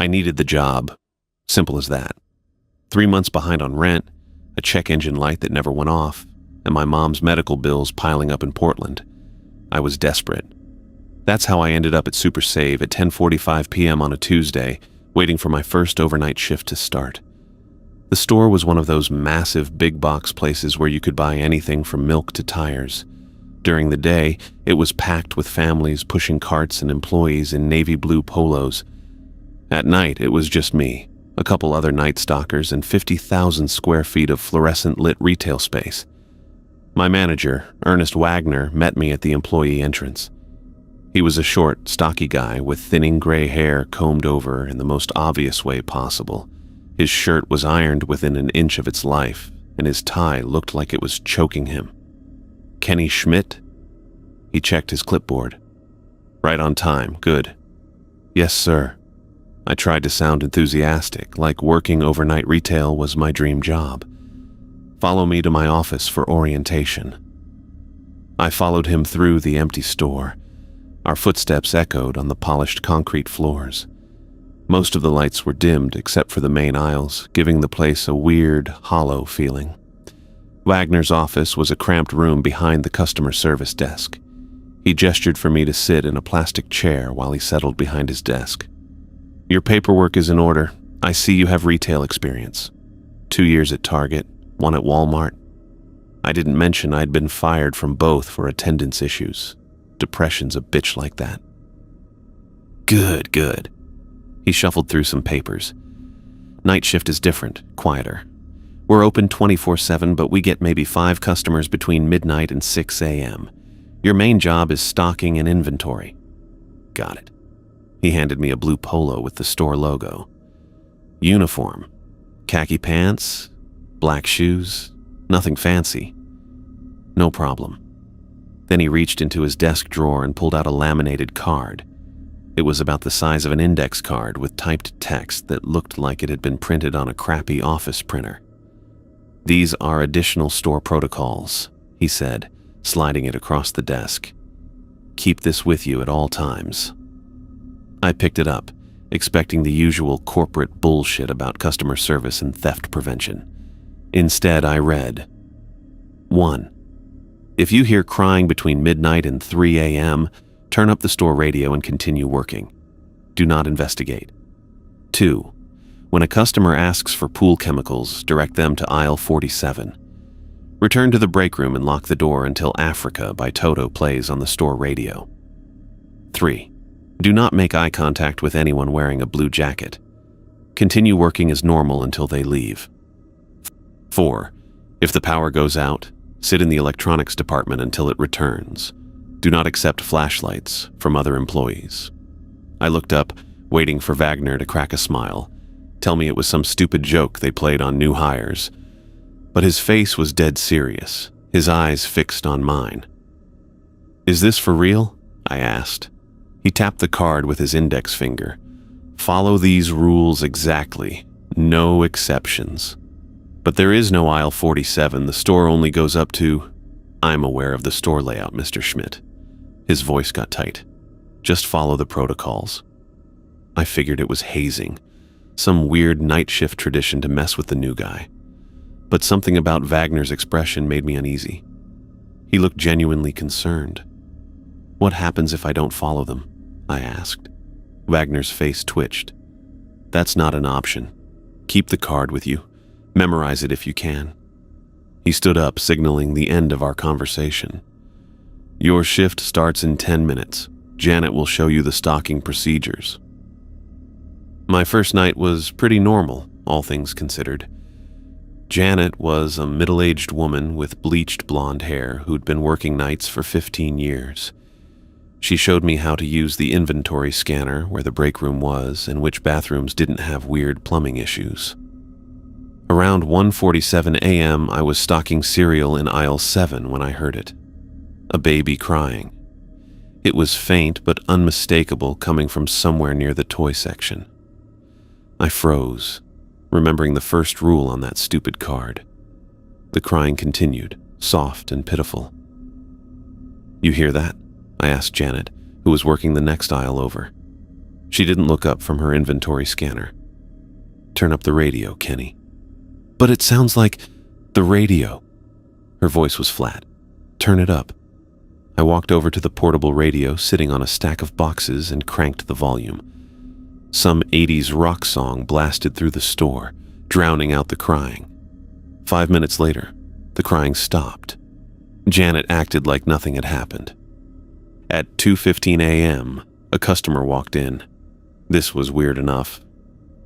I needed the job. Simple as that. 3 months behind on rent, a check engine light that never went off, and my mom's medical bills piling up in Portland. I was desperate. That's how I ended up at Super Save at 10:45 p.m. on a Tuesday, waiting for my first overnight shift to start. The store was one of those massive big box places where you could buy anything from milk to tires. During the day, it was packed with families pushing carts and employees in navy blue polos. At night, it was just me, a couple other night stalkers, and 50,000 square feet of fluorescent lit retail space. My manager, Ernest Wagner, met me at the employee entrance. He was a short, stocky guy with thinning gray hair combed over in the most obvious way possible. His shirt was ironed within an inch of its life, and his tie looked like it was choking him. Kenny Schmidt? He checked his clipboard. Right on time, good. Yes, sir. I tried to sound enthusiastic, like working overnight retail was my dream job. Follow me to my office for orientation. I followed him through the empty store. Our footsteps echoed on the polished concrete floors. Most of the lights were dimmed except for the main aisles, giving the place a weird, hollow feeling. Wagner's office was a cramped room behind the customer service desk. He gestured for me to sit in a plastic chair while he settled behind his desk. Your paperwork is in order. I see you have retail experience. 2 years at Target, 1 at Walmart. I didn't mention I'd been fired from both for attendance issues. Depression's a bitch like that. Good. He shuffled through some papers. Night shift is different, quieter. We're open 24/7, but we get maybe 5 customers between midnight and 6 a.m. Your main job is stocking and inventory. Got it. He handed me a blue polo with the store logo. Uniform. Khaki pants, black shoes, nothing fancy. No problem. Then he reached into his desk drawer and pulled out a laminated card. It was about the size of an index card with typed text that looked like it had been printed on a crappy office printer. These are additional store protocols, he said, sliding it across the desk. Keep this with you at all times. I picked it up, expecting the usual corporate bullshit about customer service and theft prevention. Instead, I read, 1. If you hear crying between midnight and 3 a.m., turn up the store radio and continue working. Do not investigate. 2. When a customer asks for pool chemicals, direct them to aisle 47. Return to the break room and lock the door until Africa by Toto plays on the store radio. 3. Do not make eye contact with anyone wearing a blue jacket. Continue working as normal until they leave. 4. If the power goes out, sit in the electronics department until it returns. Do not accept flashlights from other employees. I looked up, waiting for Wagner to crack a smile, tell me it was some stupid joke they played on new hires. But his face was dead serious, his eyes fixed on mine. Is this for real? I asked. He tapped the card with his index finger. Follow these rules exactly. No exceptions. But there is no aisle 47. The store only goes up to... I'm aware of the store layout, Mr. Schmidt. His voice got tight. Just follow the protocols. I figured it was hazing. Some weird night shift tradition to mess with the new guy. But something about Wagner's expression made me uneasy. He looked genuinely concerned. What happens if I don't follow them? I asked. Wagner's face twitched. That's not an option. Keep the card with you. Memorize it if you can. He stood up, signaling the end of our conversation. Your shift starts in 10 minutes. Janet will show you the stocking procedures. My first night was pretty normal, all things considered. Janet was a middle-aged woman with bleached blonde hair who'd been working nights for 15 years. She showed me how to use the inventory scanner where the break room was and which bathrooms didn't have weird plumbing issues. Around 1:47 a.m., I was stocking cereal in aisle 7 when I heard it. A baby crying. It was faint but unmistakable, coming from somewhere near the toy section. I froze, remembering the first rule on that stupid card. The crying continued, soft and pitiful. You hear that? I asked Janet, who was working the next aisle over. She didn't look up from her inventory scanner. "Turn up the radio, Kenny." "But it sounds like the radio." Her voice was flat. "Turn it up." I walked over to the portable radio sitting on a stack of boxes and cranked the volume. Some 80s rock song blasted through the store, drowning out the crying. 5 minutes later, the crying stopped. Janet acted like nothing had happened. At 2:15 a.m., a customer walked in. This was weird enough.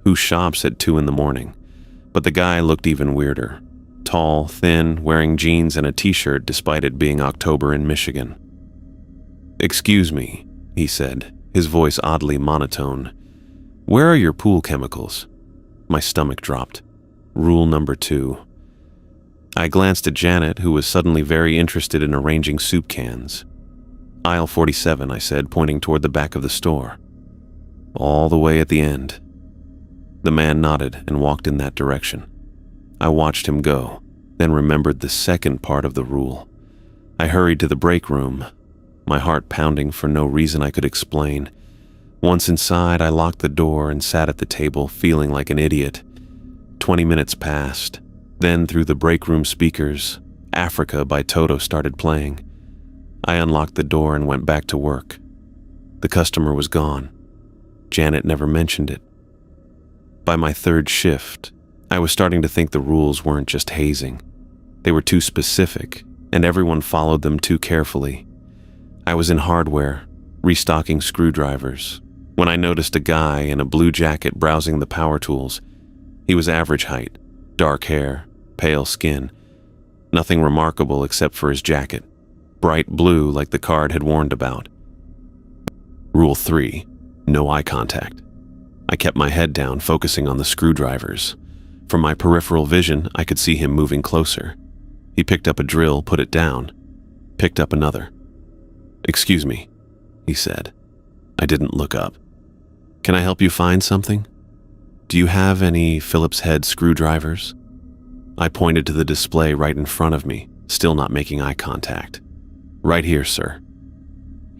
Who shops at 2 in the morning? But the guy looked even weirder. Tall, thin, wearing jeans and a t-shirt despite it being October in Michigan. "Excuse me," he said, his voice oddly monotone. "Where are your pool chemicals?" My stomach dropped. Rule number 2. I glanced at Janet, who was suddenly very interested in arranging soup cans. "Aisle 47, I said, pointing toward the back of the store. "All the way at the end." The man nodded and walked in that direction. I watched him go, then remembered the second part of the rule. I hurried to the break room, my heart pounding for no reason I could explain. Once inside, I locked the door and sat at the table, feeling like an idiot. 20 minutes passed. Then, through the break room speakers, "Africa" by Toto started playing. I unlocked the door and went back to work. The customer was gone. Janet never mentioned it. By my third shift, I was starting to think the rules weren't just hazing. They were too specific, and everyone followed them too carefully. I was in hardware, restocking screwdrivers, when I noticed a guy in a blue jacket browsing the power tools. He was average height, dark hair, pale skin. Nothing remarkable except for his jacket, bright blue like the card had warned about. Rule 3, no eye contact. I kept my head down, focusing on the screwdrivers. From my peripheral vision, I could see him moving closer. He picked up a drill, put it down, picked up another. "Excuse me," he said. I didn't look up. "Can I help you find something? Do you have any Phillips head screwdrivers?" I pointed to the display right in front of me, still not making eye contact. "Right here, sir."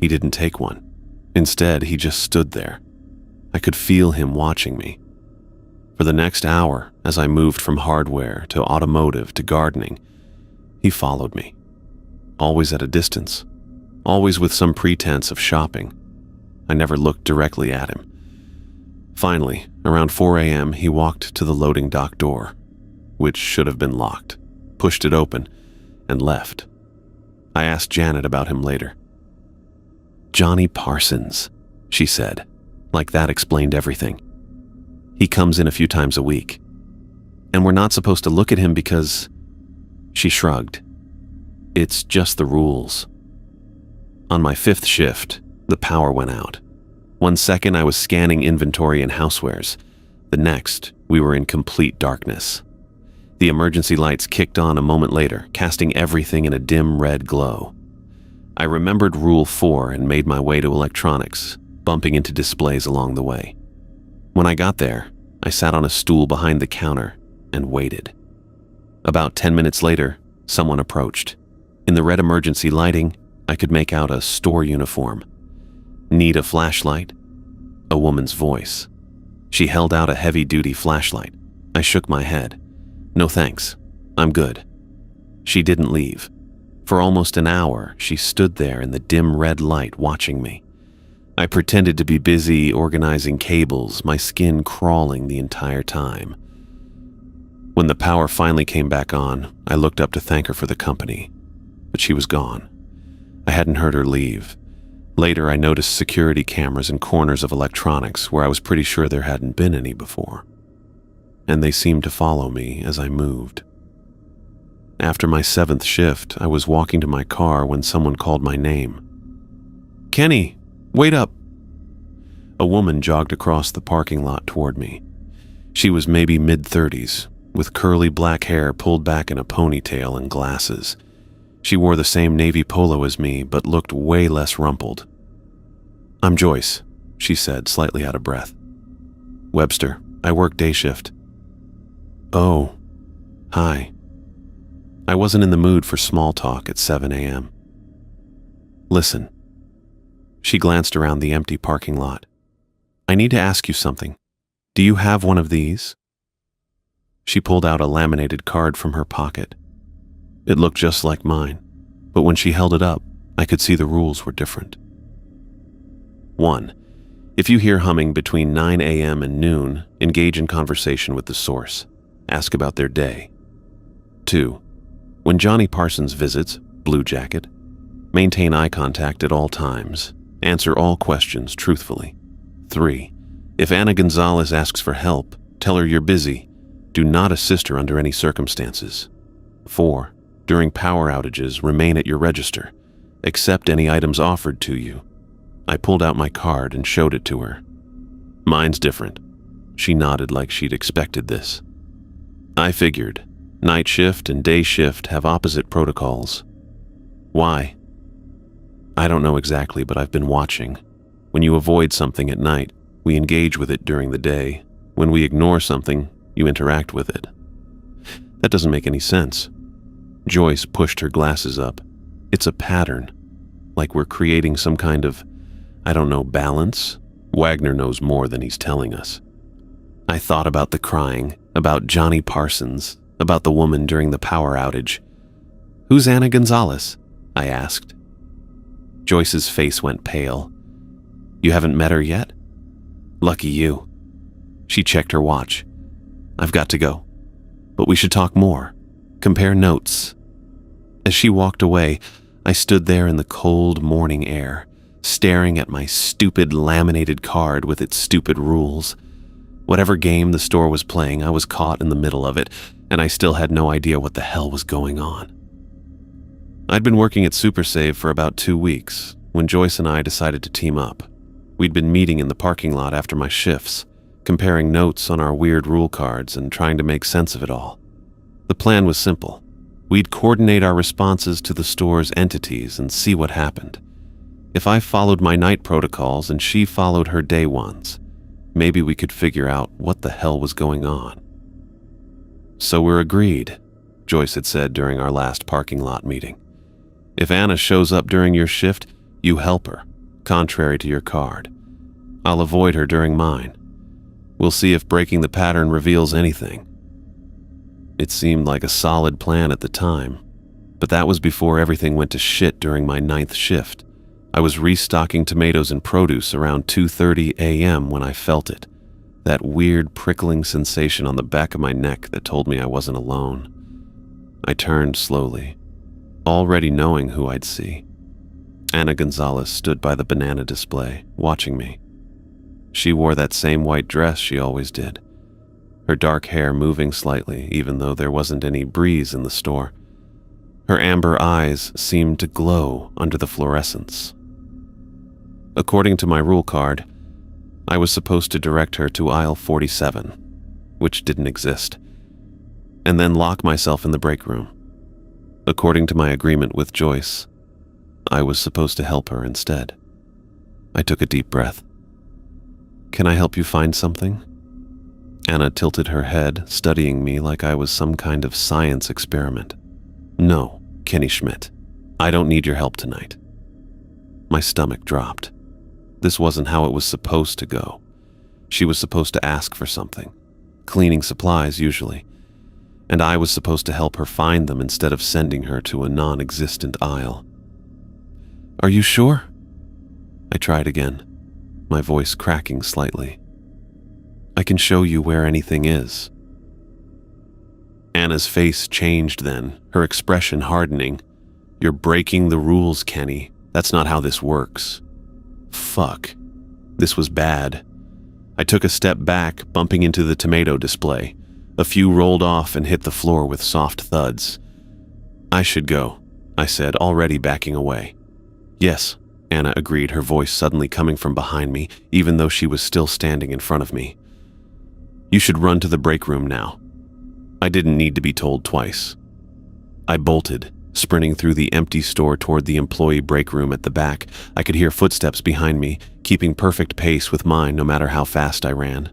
He didn't take one. Instead, he just stood there. I could feel him watching me. For the next hour, as I moved from hardware to automotive to gardening, he followed me. Always at a distance, always with some pretense of shopping. I never looked directly at him. Finally, around 4 a.m., he walked to the loading dock door, which should have been locked, pushed it open, and left. I asked Janet about him later. "Johnny Parsons," she said, like that explained everything. "He comes in a few times a week. And we're not supposed to look at him because..." She shrugged. "It's just the rules." On my 5th shift, the power went out. 1 second I was scanning inventory and housewares. The next, we were in complete darkness. The emergency lights kicked on a moment later, casting everything in a dim red glow. I remembered Rule 4 and made my way to electronics, bumping into displays along the way. When I got there, I sat on a stool behind the counter and waited. About 10 minutes later, someone approached. In the red emergency lighting, I could make out a store uniform. "Need a flashlight?" A woman's voice. She held out a heavy-duty flashlight. I shook my head. "No thanks, I'm good." She didn't leave. For almost an hour, she stood there in the dim red light watching me. I pretended to be busy organizing cables, my skin crawling the entire time. When the power finally came back on, I looked up to thank her for the company, but she was gone. I hadn't heard her leave. Later, I noticed security cameras in corners of electronics where I was pretty sure there hadn't been any before. And they seemed to follow me as I moved. After my 7th shift, I was walking to my car when someone called my name. "Kenny, wait up!" A woman jogged across the parking lot toward me. She was maybe mid-30s, with curly black hair pulled back in a ponytail and glasses. She wore the same navy polo as me, but looked way less rumpled. "I'm Joyce," she said, slightly out of breath. "Webster, I work day shift." "Oh, hi." I wasn't in the mood for small talk at 7 a.m. "Listen." She glanced around the empty parking lot. I need to ask you something. Do you have one of these? She pulled out a laminated card from her pocket. It looked just like mine, but when she held it up, I could see the rules were different. 1. If you hear humming between 9 a.m. and noon, engage in conversation with the source. Ask about their day. 2. When Johnny Parsons visits, blue jacket, maintain eye contact at all times. Answer all questions truthfully. 3. If Anna Gonzalez asks for help, tell her you're busy. Do not assist her under any circumstances. 4. During power outages, remain at your register. Accept any items offered to you. I pulled out my card and showed it to her. Mine's different. She nodded like she'd expected this. I figured. Night shift and day shift have opposite protocols. Why? I don't know exactly, but I've been watching. When you avoid something at night, we engage with it during the day. When we ignore something, you interact with it. That doesn't make any sense. Joyce pushed her glasses up. It's a pattern. Like we're creating some kind of, balance? Wagner knows more than he's telling us. I thought about the crying, about Johnny Parsons, about the woman during the power outage. Who's Anna Gonzalez? I asked. Joyce's face went pale. You haven't met her yet? Lucky you. She checked her watch. I've got to go. But we should talk more. Compare notes. As she walked away, I stood there in the cold morning air, staring at my stupid laminated card with its stupid rules. Whatever game the store was playing, I was caught in the middle of it, and I still had no idea what the hell was going on. I'd been working at Super Save for about 2 weeks when Joyce and I decided to team up. We'd been meeting in the parking lot after my shifts, comparing notes on our weird rule cards and trying to make sense of it all. The plan was simple. We'd coordinate our responses to the store's entities and see what happened. If I followed my night protocols and she followed her day ones, maybe we could figure out what the hell was going on. So we're agreed, Joyce had said during our last parking lot meeting. If Anna shows up during your shift, you help her, contrary to your card. I'll avoid her during mine. We'll see if breaking the pattern reveals anything. It seemed like a solid plan at the time, but that was before everything went to shit during my 9th shift. I was restocking tomatoes and produce around 2:30 a.m. when I felt it, that weird prickling sensation on the back of my neck that told me I wasn't alone. I turned slowly, already knowing who I'd see. Anna Gonzalez stood by the banana display, watching me. She wore that same white dress she always did, her dark hair moving slightly even though there wasn't any breeze in the store. Her amber eyes seemed to glow under the fluorescence. According to my rule card, I was supposed to direct her to aisle 47, which didn't exist, and then lock myself in the break room. According to my agreement with Joyce, I was supposed to help her instead. I took a deep breath. Can I help you find something? Anna tilted her head, studying me like I was some kind of science experiment. No, Kenny Schmidt. I don't need your help tonight. My stomach dropped. This wasn't how it was supposed to go. She was supposed to ask for something. Cleaning supplies, usually. And I was supposed to help her find them instead of sending her to a non-existent aisle. Are you sure? I tried again, my voice cracking slightly. I can show you where anything is. Anna's face changed then, her expression hardening. You're breaking the rules, Kenny. That's not how this works. Fuck. This was bad. I took a step back, bumping into the tomato display. A few rolled off and hit the floor with soft thuds. I should go, I said, already backing away. Yes, Anna agreed, her voice suddenly coming from behind me, even though she was still standing in front of me. You should run to the break room now. I didn't need to be told twice. I bolted, sprinting through the empty store toward the employee break room at the back. I could hear footsteps behind me, keeping perfect pace with mine no matter how fast I ran.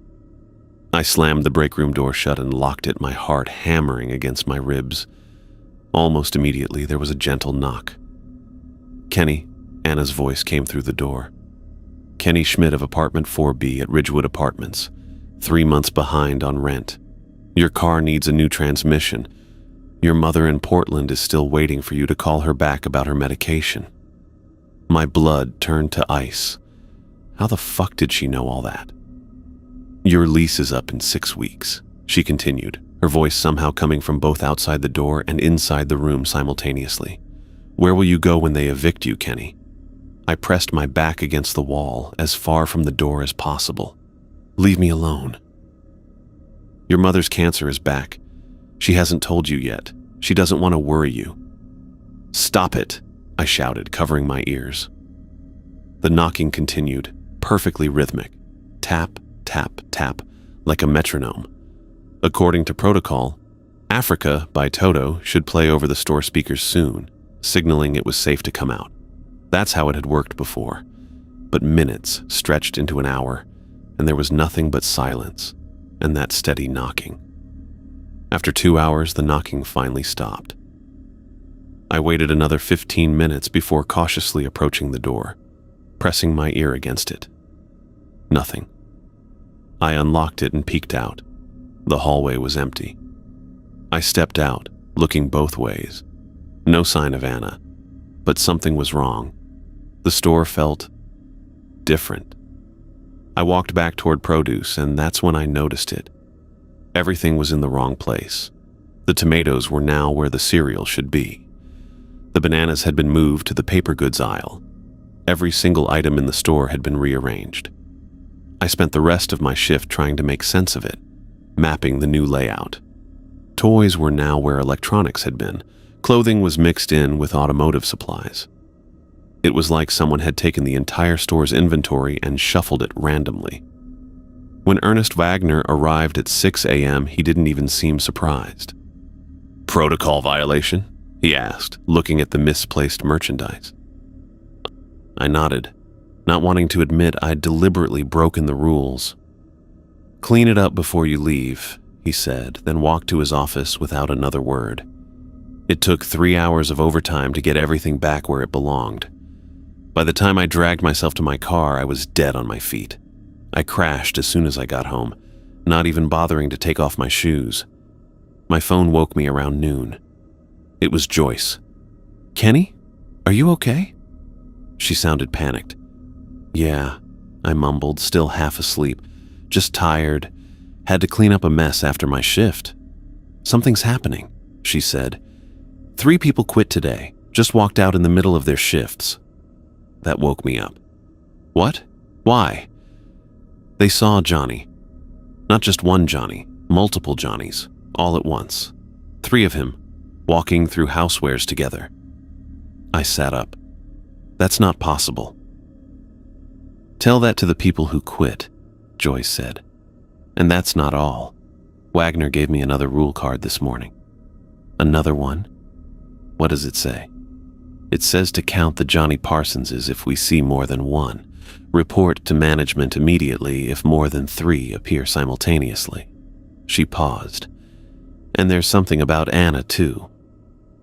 I slammed the break room door shut and locked it, my heart hammering against my ribs. Almost immediately, there was a gentle knock. Kenny, Anna's voice came through the door. Kenny Schmidt of apartment 4B at Ridgewood Apartments. 3 months behind on rent. Your car needs a new transmission. Your mother in Portland is still waiting for you to call her back about her medication. My blood turned to ice. How the fuck did she know all that? Your lease is up in 6 weeks, she continued, her voice somehow coming from both outside the door and inside the room simultaneously. Where will you go when they evict you, Kenny? I pressed my back against the wall, as far from the door as possible. Leave me alone. Your mother's cancer is back. She hasn't told you yet. She doesn't want to worry you. Stop it, I shouted, covering my ears. The knocking continued, perfectly rhythmic. Tap, tap, tap, like a metronome. According to protocol, Africa by Toto should play over the store speakers soon, signaling it was safe to come out. That's how it had worked before. But minutes stretched into an hour, and there was nothing but silence and that steady knocking. After 2 hours, the knocking finally stopped. I waited another 15 minutes before cautiously approaching the door, pressing my ear against it. Nothing. I unlocked it and peeked out. The hallway was empty. I stepped out, looking both ways. No sign of Anna, but something was wrong. The store felt different. I walked back toward produce, and that's when I noticed it. Everything was in the wrong place. The tomatoes were now where the cereal should be. The bananas had been moved to the paper goods aisle. Every single item in the store had been rearranged. I spent the rest of my shift trying to make sense of it, mapping the new layout. Toys were now where electronics had been. Clothing was mixed in with automotive supplies. It was like someone had taken the entire store's inventory and shuffled it randomly. When Ernest Wagner arrived at 6 a.m., he didn't even seem surprised. "Protocol violation?" he asked, looking at the misplaced merchandise. I nodded, not wanting to admit I'd deliberately broken the rules. "Clean it up before you leave," he said, then walked to his office without another word. It took 3 hours of overtime to get everything back where it belonged. By the time I dragged myself to my car, I was dead on my feet. I crashed as soon as I got home, not even bothering to take off my shoes. My phone woke me around noon. It was Joyce. "Kenny? Are you okay?" She sounded panicked. "Yeah," I mumbled, still half asleep. "Just tired. Had to clean up a mess after my shift." "Something's happening," she said. "3 people quit today, just walked out in the middle of their shifts." That woke me up. "What? Why?" "They saw Johnny. Not just one Johnny, multiple Johnnies, all at once. 3 of him, walking through housewares together." I sat up. "That's not possible." "Tell that to the people who quit," Joyce said. "And that's not all. Wagner gave me another rule card this morning." "Another one? What does it say?" "It says to count the Johnny Parsonses if we see more than one. Report to management immediately if more than 3 appear simultaneously." She paused. "And there's something about Anna, too.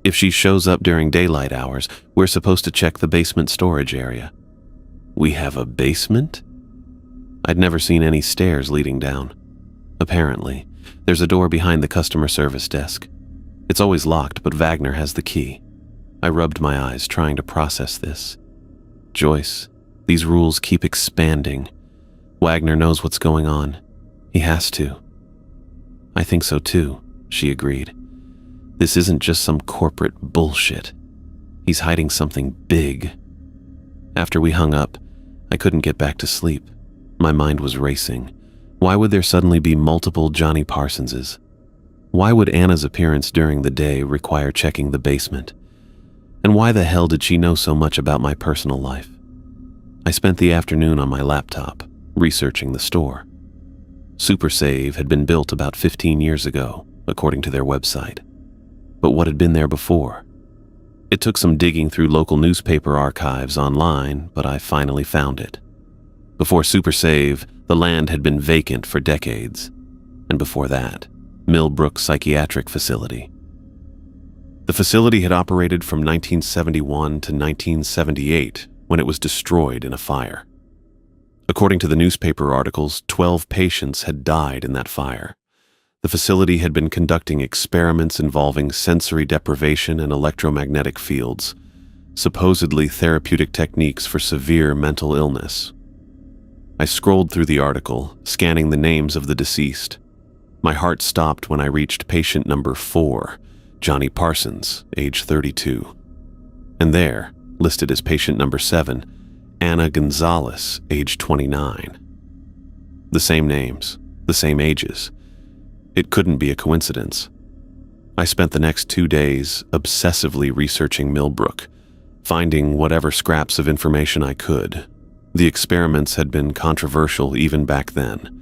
If she shows up during daylight hours, we're supposed to check the basement storage area." "We have a basement?" I'd never seen any stairs leading down. "Apparently. There's a door behind the customer service desk. It's always locked, but Wagner has the key." I rubbed my eyes, trying to process this. "Joyce, these rules keep expanding. Wagner knows what's going on. He has to." "I think so too," she agreed. "This isn't just some corporate bullshit. He's hiding something big." After we hung up, I couldn't get back to sleep. My mind was racing. Why would there suddenly be multiple Johnny Parsonses? Why would Anna's appearance during the day require checking the basement? And why the hell did she know so much about my personal life? I spent the afternoon on my laptop, researching the store. Super Save had been built about 15 years ago, according to their website. But what had been there before? It took some digging through local newspaper archives online, but I finally found it. Before Super Save, the land had been vacant for decades. And before that, Millbrook Psychiatric Facility. The facility had operated from 1971 to 1978, when it was destroyed in a fire. According to the newspaper articles, 12 patients had died in that fire. The facility had been conducting experiments involving sensory deprivation and electromagnetic fields, supposedly therapeutic techniques for severe mental illness. I scrolled through the article, scanning the names of the deceased. My heart stopped when I reached patient number 4, Johnny Parsons, age 32. And there, listed as patient number 7, Anna Gonzalez, age 29. The same names, the same ages. It couldn't be a coincidence. I spent the next 2 days obsessively researching Millbrook, finding whatever scraps of information I could. The experiments had been controversial even back then.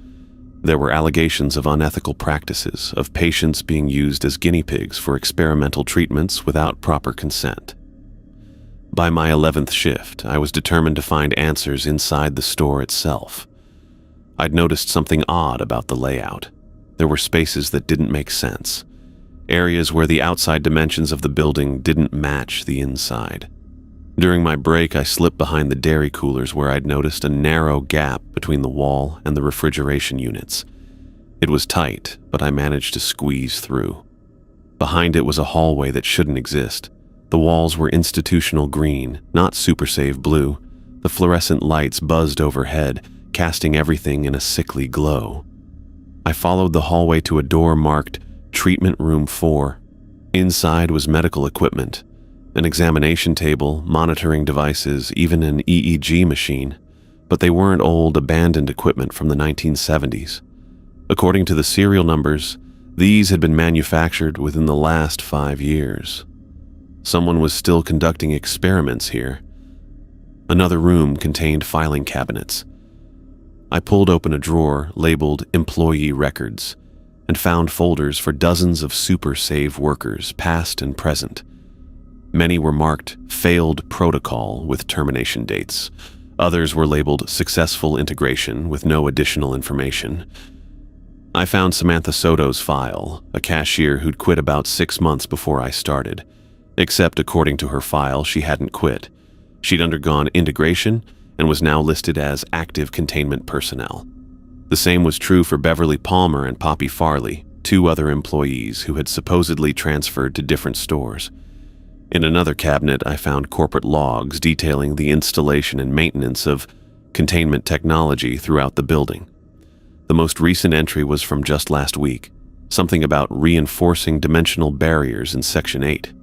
There were allegations of unethical practices, of patients being used as guinea pigs for experimental treatments without proper consent. By my 11th shift, I was determined to find answers inside the store itself. I'd noticed something odd about the layout. There were spaces that didn't make sense, areas where the outside dimensions of the building didn't match the inside. During my break, I slipped behind the dairy coolers where I'd noticed a narrow gap between the wall and the refrigeration units. It was tight, but I managed to squeeze through. Behind it was a hallway that shouldn't exist. The walls were institutional green, not Super Save blue. The fluorescent lights buzzed overhead, casting everything in a sickly glow. I followed the hallway to a door marked Treatment Room 4. Inside was medical equipment, an examination table, monitoring devices, even an EEG machine, but they weren't old, abandoned equipment from the 1970s. According to the serial numbers, these had been manufactured within the last 5 years. Someone was still conducting experiments here. Another room contained filing cabinets. I pulled open a drawer labeled Employee Records and found folders for dozens of Super Save workers, past and present. Many were marked Failed Protocol with termination dates. Others were labeled Successful Integration with no additional information. I found Samantha Soto's file, a cashier who'd quit about 6 months before I started. Except according to her file, she hadn't quit. She'd undergone integration and was now listed as active containment personnel. The same was true for Beverly Palmer and Poppy Farley, 2 other employees who had supposedly transferred to different stores. In another cabinet, I found corporate logs detailing the installation and maintenance of containment technology throughout the building. The most recent entry was from just last week, something about reinforcing dimensional barriers in Section 8.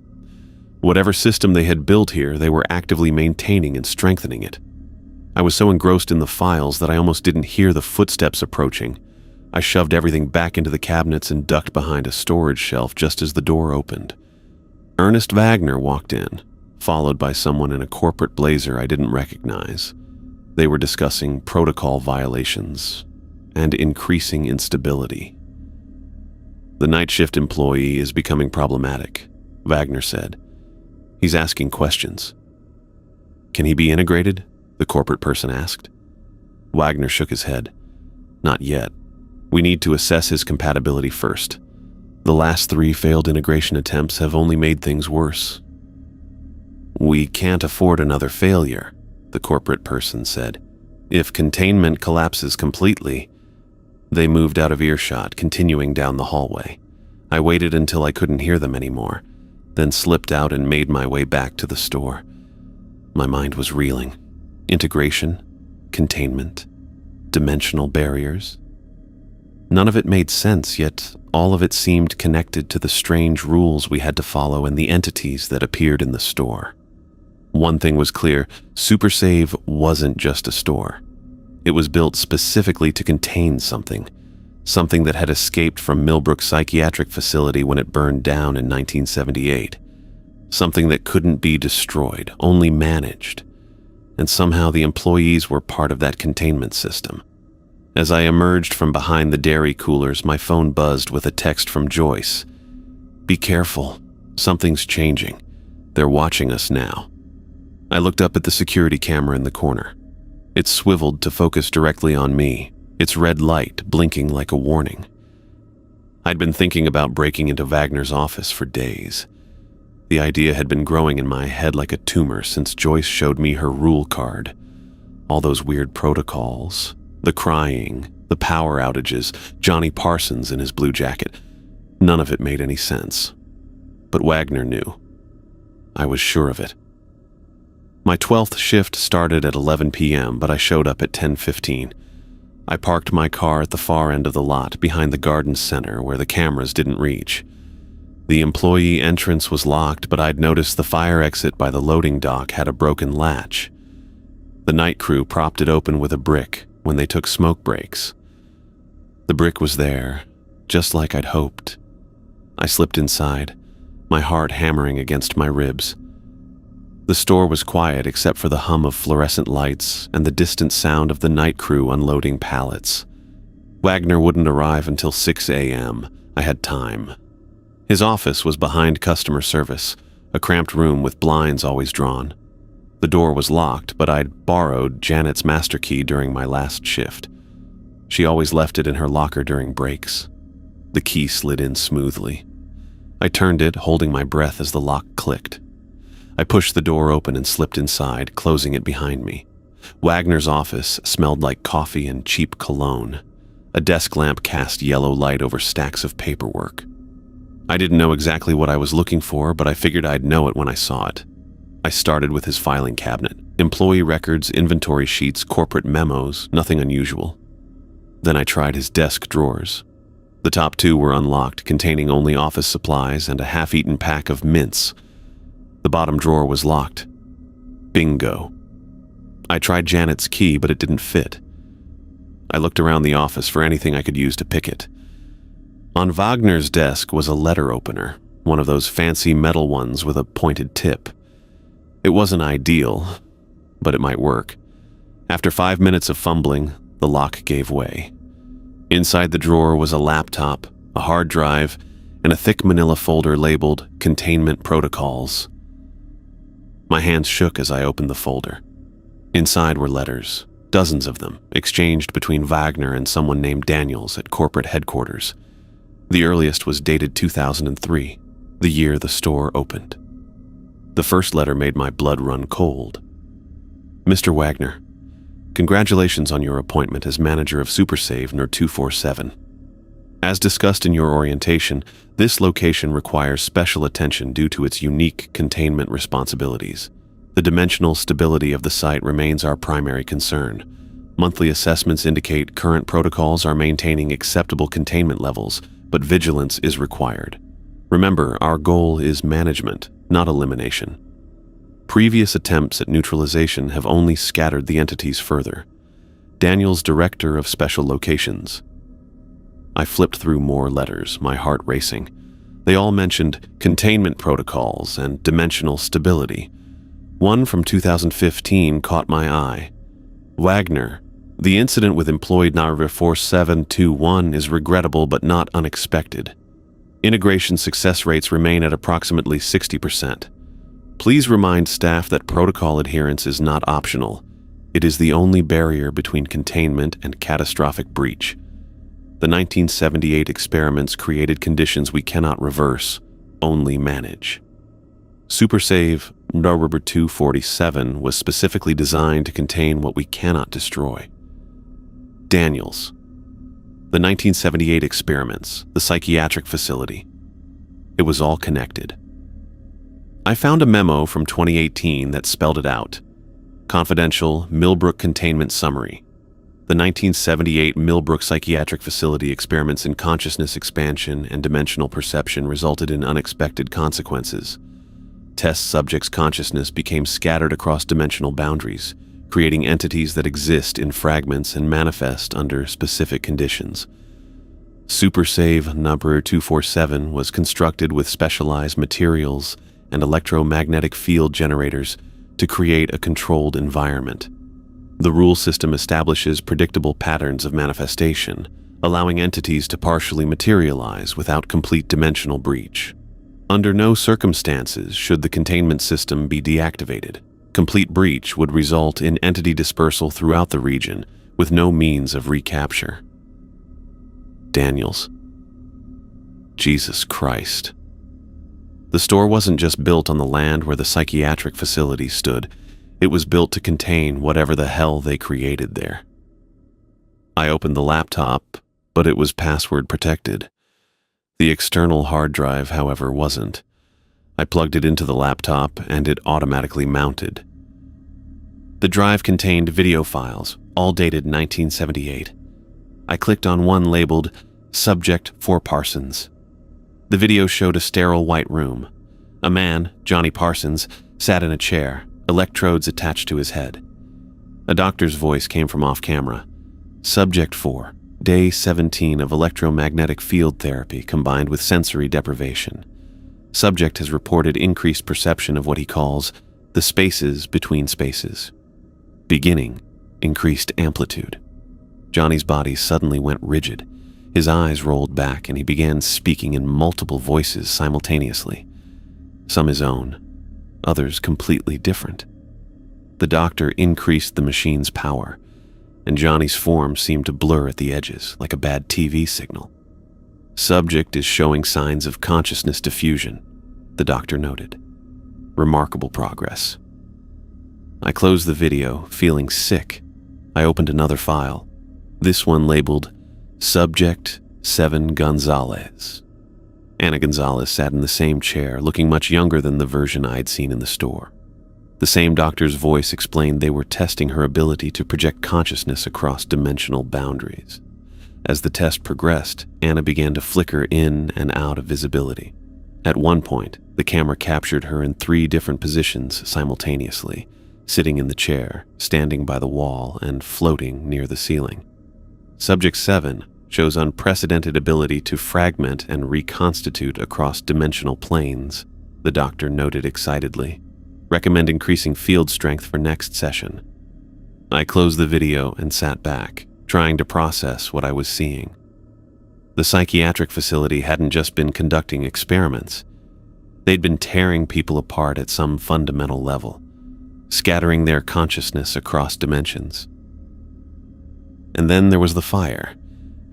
Whatever system they had built here, they were actively maintaining and strengthening it. I was so engrossed in the files that I almost didn't hear the footsteps approaching. I shoved everything back into the cabinets and ducked behind a storage shelf just as the door opened. Ernest Wagner walked in, followed by someone in a corporate blazer I didn't recognize. They were discussing protocol violations and increasing instability. The night shift employee is becoming problematic, Wagner said. He's asking questions. Can he be integrated? The corporate person asked. Wagner shook his head. Not yet. We need to assess his compatibility first. The last 3 failed integration attempts have only made things worse. We can't afford another failure, the corporate person said. If containment collapses completely. They moved out of earshot, continuing down the hallway. I waited until I couldn't hear them anymore, then slipped out and made my way back to the store. My mind was reeling. Integration, containment, dimensional barriers. None of it made sense, yet all of it seemed connected to the strange rules we had to follow and the entities that appeared in the store. One thing was clear, Super Save wasn't just a store. It was built specifically to contain something that had escaped from Millbrook Psychiatric Facility when it burned down in 1978. Something that couldn't be destroyed, only managed. And somehow the employees were part of that containment system. As I emerged from behind the dairy coolers, my phone buzzed with a text from Joyce. Be careful. Something's changing. They're watching us now. I looked up at the security camera in the corner. It swiveled to focus directly on me, its red light blinking like a warning. I'd been thinking about breaking into Wagner's office for days. The idea had been growing in my head like a tumor since Joyce showed me her rule card. All those weird protocols, the crying, the power outages, Johnny Parsons in his blue jacket. None of it made any sense. But Wagner knew. I was sure of it. My 12th shift started at 11 p.m., but I showed up at 10:15. I parked my car at the far end of the lot behind the garden center where the cameras didn't reach. The employee entrance was locked, but I'd noticed the fire exit by the loading dock had a broken latch. The night crew propped it open with a brick when they took smoke breaks. The brick was there, just like I'd hoped. I slipped inside, my heart hammering against my ribs. The store was quiet except for the hum of fluorescent lights and the distant sound of the night crew unloading pallets. Wagner wouldn't arrive until 6 a.m. I had time. His office was behind customer service, a cramped room with blinds always drawn. The door was locked, but I'd borrowed Janet's master key during my last shift. She always left it in her locker during breaks. The key slid in smoothly. I turned it, holding my breath as the lock clicked. I pushed the door open and slipped inside, closing it behind me. Wagner's office smelled like coffee and cheap cologne. A desk lamp cast yellow light over stacks of paperwork. I didn't know exactly what I was looking for, but I figured I'd know it when I saw it. I started with his filing cabinet. Employee records, inventory sheets, corporate memos, nothing unusual. Then I tried his desk drawers. The top two were unlocked, containing only office supplies and a half-eaten pack of mints. The bottom drawer was locked. Bingo. I tried Janet's key, but it didn't fit. I looked around the office for anything I could use to pick it. On Wagner's desk was a letter opener, one of those fancy metal ones with a pointed tip. It wasn't ideal, but it might work. After 5 minutes of fumbling, the lock gave way. Inside the drawer was a laptop, a hard drive, and a thick manila folder labeled Containment Protocols. My hands shook as I opened the folder. Inside were letters, dozens of them, exchanged between Wagner and someone named Daniels at corporate headquarters. The earliest was dated 2003, the year the store opened. The first letter made my blood run cold. Mr. Wagner, congratulations on your appointment as manager of SuperSave NER 247. As discussed in your orientation, this location requires special attention due to its unique containment responsibilities. The dimensional stability of the site remains our primary concern. Monthly assessments indicate current protocols are maintaining acceptable containment levels, but vigilance is required. Remember, our goal is management, not elimination. Previous attempts at neutralization have only scattered the entities further. Daniel's director of special locations. I flipped through more letters, my heart racing. They all mentioned containment protocols and dimensional stability. One from 2015 caught my eye. Wagner, the incident with employee number 4721 is regrettable but not unexpected. Integration success rates remain at approximately 60%. Please remind staff that protocol adherence is not optional. It is the only barrier between containment and catastrophic breach. The 1978 experiments created conditions we cannot reverse, only manage. SuperSave NER 247 was specifically designed to contain what we cannot destroy. Daniels. The 1978 experiments, the psychiatric facility. It was all connected. I found a memo from 2018 that spelled it out. Confidential Millbrook Containment Summary. The 1978 Millbrook Psychiatric Facility experiments in consciousness expansion and dimensional perception resulted in unexpected consequences. Test subjects' consciousness became scattered across dimensional boundaries, creating entities that exist in fragments and manifest under specific conditions. SuperSave NER 247 was constructed with specialized materials and electromagnetic field generators to create a controlled environment. The rule system establishes predictable patterns of manifestation, allowing entities to partially materialize without complete dimensional breach. Under no circumstances should the containment system be deactivated. Complete breach would result in entity dispersal throughout the region with no means of recapture. Daniels. Jesus Christ. The store wasn't just built on the land where the psychiatric facility stood. It was built to contain whatever the hell they created there. I opened the laptop, but it was password protected. The external hard drive, however, wasn't. I plugged it into the laptop and it automatically mounted. The drive contained video files, all dated 1978. I clicked on one labeled Subject for Parsons. The video showed a sterile white room. A man, Johnny Parsons, sat in a chair, electrodes attached to his head. A doctor's voice came from off-camera. Subject 4, Day 17 of electromagnetic field therapy combined with sensory deprivation. Subject has reported increased perception of what he calls the spaces between spaces. Beginning, increased amplitude. Johnny's body suddenly went rigid. His eyes rolled back and he began speaking in multiple voices simultaneously. Some his own, others completely different. The doctor increased the machine's power, and Johnny's form seemed to blur at the edges like a bad TV signal. Subject is showing signs of consciousness diffusion, the doctor noted. Remarkable progress. I closed the video, feeling sick. I opened another file, this one labeled Subject 7 Gonzalez. Anna Gonzalez sat in the same chair, looking much younger than the version I'd seen in the store. The same doctor's voice explained they were testing her ability to project consciousness across dimensional boundaries. As the test progressed, Anna began to flicker in and out of visibility. At one point, the camera captured her in 3 different positions simultaneously, sitting in the chair, standing by the wall, and floating near the ceiling. Subject 7 shows unprecedented ability to fragment and reconstitute across dimensional planes, the doctor noted excitedly. Recommend increasing field strength for next session. I closed the video and sat back, trying to process what I was seeing. The psychiatric facility hadn't just been conducting experiments. They'd been tearing people apart at some fundamental level, scattering their consciousness across dimensions. And then there was the fire.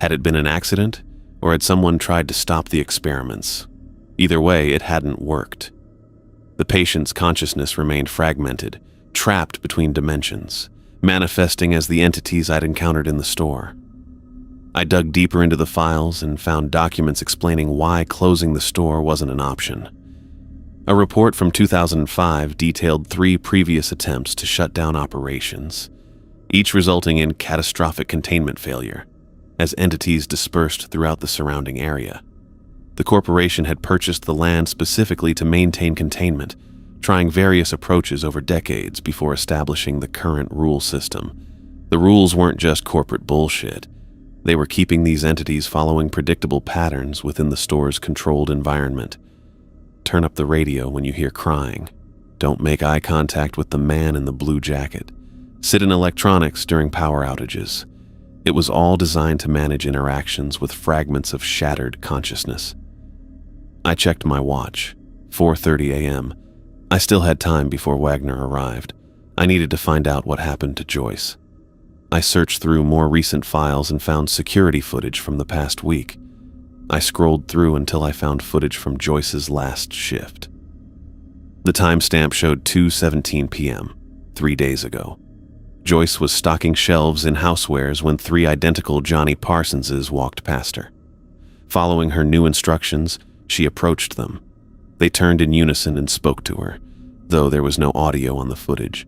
Had it been an accident, or had someone tried to stop the experiments? Either way, it hadn't worked. The patient's consciousness remained fragmented, trapped between dimensions, manifesting as the entities I'd encountered in the store. I dug deeper into the files and found documents explaining why closing the store wasn't an option. A report from 2005 detailed 3 previous attempts to shut down operations, each resulting in catastrophic containment failure, as entities dispersed throughout the surrounding area. The corporation had purchased the land specifically to maintain containment, trying various approaches over decades before establishing the current rule system. The rules weren't just corporate bullshit. They were keeping these entities following predictable patterns within the store's controlled environment. Turn up the radio when you hear crying. Don't make eye contact with the man in the blue jacket. Sit in electronics during power outages. It was all designed to manage interactions with fragments of shattered consciousness. I checked my watch. 4:30 a.m. I still had time before Wagner arrived. I needed to find out what happened to Joyce. I searched through more recent files and found security footage from the past week. I scrolled through until I found footage from Joyce's last shift. The timestamp showed 2:17 p.m., 3 days ago. Joyce was stocking shelves in housewares when 3 identical Johnny Parsonses walked past her. Following her new instructions, she approached them. They turned in unison and spoke to her, though there was no audio on the footage.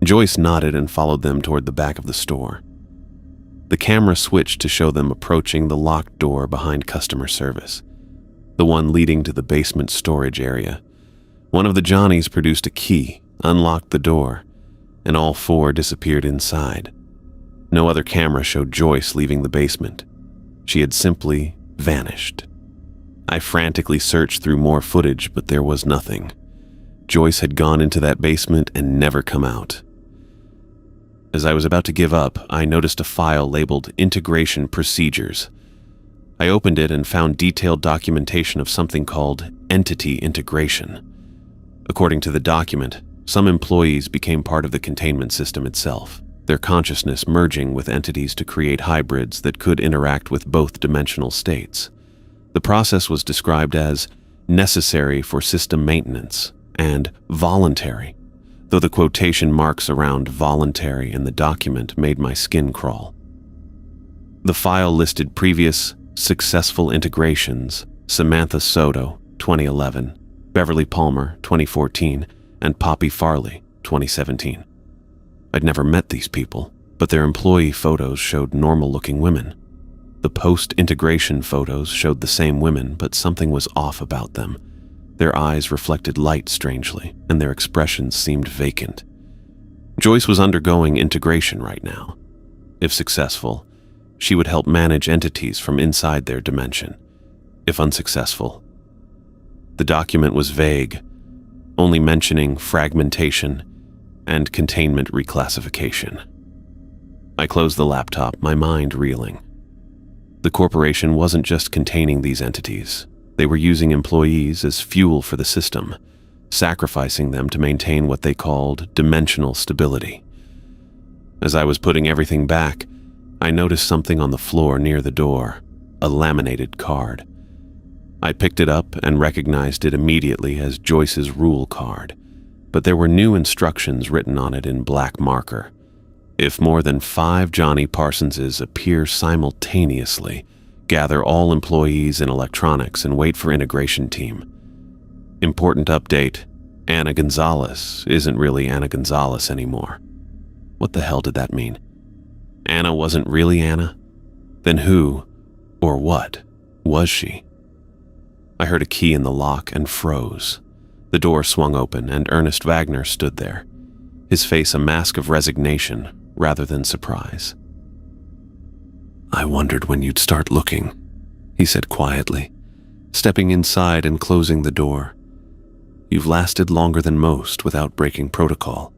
Joyce nodded and followed them toward the back of the store. The camera switched to show them approaching the locked door behind customer service, the one leading to the basement storage area. One of the Johnnies produced a key, unlocked the door, and all 4 disappeared inside. No other camera showed Joyce leaving the basement. She had simply vanished. I frantically searched through more footage, but there was nothing. Joyce had gone into that basement and never come out. As I was about to give up, I noticed a file labeled Integration Procedures. I opened it and found detailed documentation of something called entity integration. According to the document, some employees became part of the containment system itself, their consciousness merging with entities to create hybrids that could interact with both dimensional states. The process was described as necessary for system maintenance and voluntary, though the quotation marks around voluntary in the document made my skin crawl. The file listed previous successful integrations: Samantha Soto, 2011, Beverly Palmer, 2014, and Poppy Farley, 2017. I'd never met these people, but their employee photos showed normal-looking women. The post-integration photos showed the same women, but something was off about them. Their eyes reflected light strangely, and their expressions seemed vacant. Joyce was undergoing integration right now. If successful, she would help manage entities from inside their dimension. If unsuccessful, the document was vague, only mentioning fragmentation and containment reclassification. I closed the laptop, my mind reeling. The corporation wasn't just containing these entities. They were using employees as fuel for the system, sacrificing them to maintain what they called dimensional stability. As I was putting everything back, I noticed something on the floor near the door, a laminated card. I picked it up and recognized it immediately as Joyce's rule card, but there were new instructions written on it in black marker. If more than 5 Johnny Parsonses appear simultaneously, gather all employees in electronics and wait for integration team. Important update: Ana Gonzalez isn't really Ana Gonzalez anymore. What the hell did that mean? Ana wasn't really Ana? Then who, or what, was she? I heard a key in the lock and froze. The door swung open and Ernest Wagner stood there, his face a mask of resignation rather than surprise. "I wondered when you'd start looking," he said quietly, stepping inside and closing the door. "You've lasted longer than most without breaking protocol."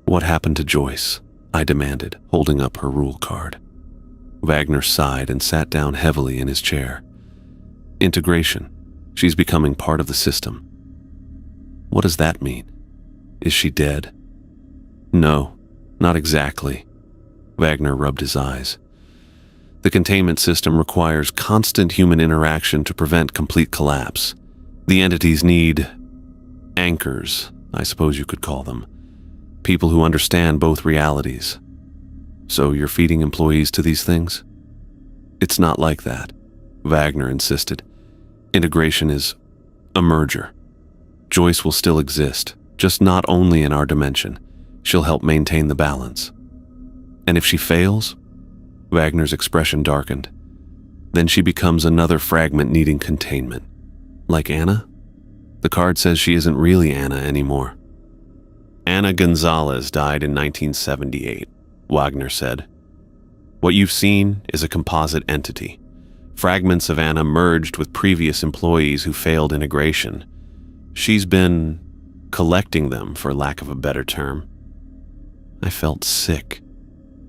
"What happened to Joyce?" I demanded, holding up her rule card. Wagner sighed and sat down heavily in his chair. "Integration. She's becoming part of the system." "What does that mean? Is she dead?" "No, not exactly." Wagner rubbed his eyes. "The containment system requires constant human interaction to prevent complete collapse. The entities need anchors, I suppose you could call them. People who understand both realities." "So you're feeding employees to these things?" "It's not like that," Wagner insisted. "Integration is a merger. Joyce will still exist, just not only in our dimension. She'll help maintain the balance. And if she fails," Wagner's expression darkened, "then she becomes another fragment needing containment. Like Ana? The card says she isn't really Ana anymore." "Ana Gonzalez died in 1978, Wagner said. "What you've seen is a composite entity. Fragments of Ana merged with previous employees who failed integration. She's been collecting them, for lack of a better term." I felt sick.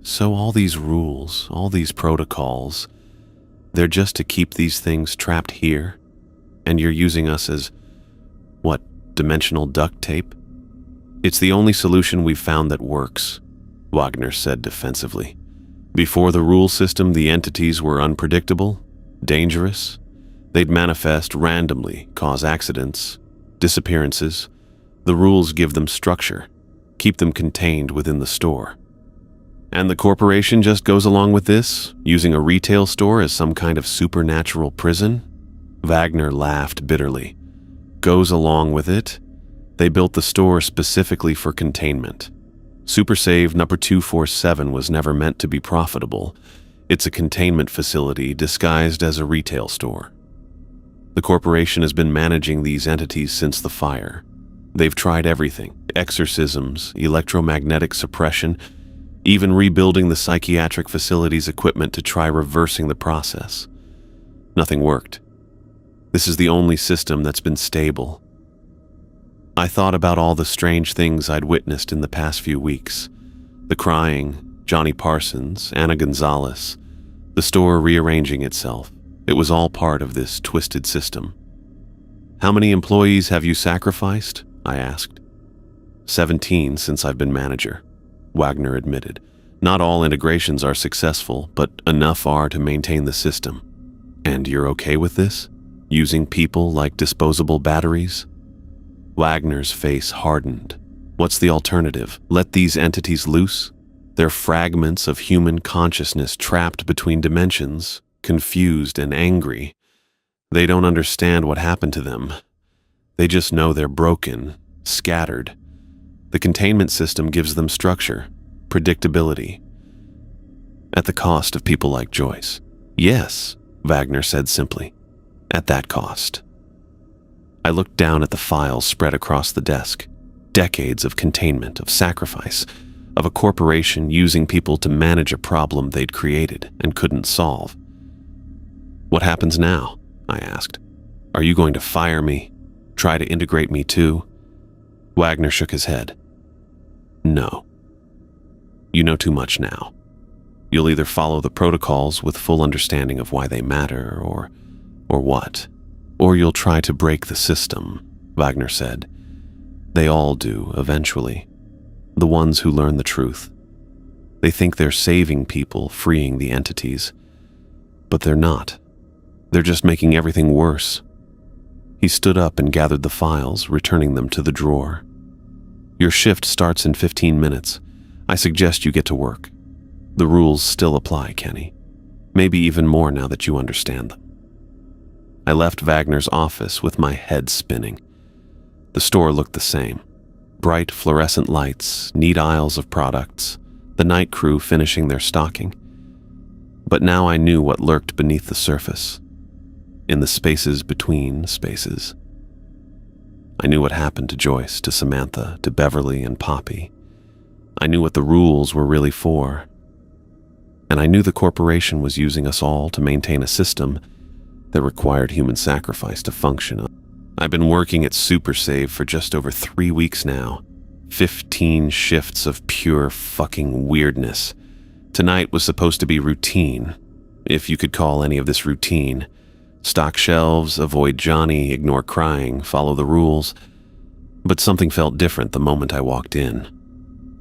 So all these rules, all these protocols, they're just to keep these things trapped here? And you're using us as, what, dimensional duct tape? "It's the only solution we've found that works," Wagner said defensively. "Before the rule system, the entities were unpredictable, dangerous. They'd manifest randomly, cause accidents, disappearances. The rules give them structure, keep them contained within the store. And the corporation just goes along with this, using a retail store as some kind of supernatural prison?" Wagner laughed bitterly. "Goes along with it? They built the store specifically for containment. Super Save number 247 was never meant to be profitable. It's a containment facility disguised as a retail store. The corporation has been managing these entities since the fire. They've tried everything: exorcisms, electromagnetic suppression, even rebuilding the psychiatric facility's equipment to try reversing the process. Nothing worked. This is the only system that's been stable." I thought about all the strange things I'd witnessed in the past few weeks. The crying, Johnny Parsons, Ana Gonzalez, the store rearranging itself. It was all part of this twisted system. "How many employees have you sacrificed?" I asked. 17 since I've been manager," Wagner admitted. "Not all integrations are successful, but enough are to maintain the system." "And you're okay with this? Using people like disposable batteries?" Wagner's face hardened. What's the alternative? Let these entities loose? They're fragments of human consciousness trapped between dimensions, confused and angry. They don't understand what happened to them. They just know they're broken, scattered. The containment system gives them structure, predictability, at the cost of people like Joyce. Yes, Wagner said simply, at that cost. I looked down at the files spread across the desk. Decades of containment, of sacrifice, of a corporation using people to manage a problem they'd created and couldn't solve. What happens now? I asked. Are you going to fire me? Try to integrate me too? Wagner shook his head. No. You know too much now. You'll either follow the protocols with full understanding of why they matter or what, or you'll try to break the system, Wagner said. They all do, eventually. The ones who learn the truth. They think they're saving people, freeing the entities. But they're not. They're just making everything worse. He stood up and gathered the files, returning them to the drawer. Your shift starts in 15 minutes. I suggest you get to work. The rules still apply, Kenny. Maybe even more now that you understand them. I left Wagner's office with my head spinning. The store looked the same. Bright fluorescent lights, neat aisles of products, the night crew finishing their stocking. But now I knew what lurked beneath the surface, in the spaces between spaces. I knew what happened to Joyce, to Samantha, to Beverly and Poppy. I knew what the rules were really for. And I knew the corporation was using us all to maintain a system that required human sacrifice to function. I've been working at Super Save for just over 3 weeks now. 15 shifts of pure fucking weirdness. Tonight was supposed to be routine, if you could call any of this routine. Stock shelves, avoid Johnny, ignore crying, follow the rules. But something felt different the moment I walked in.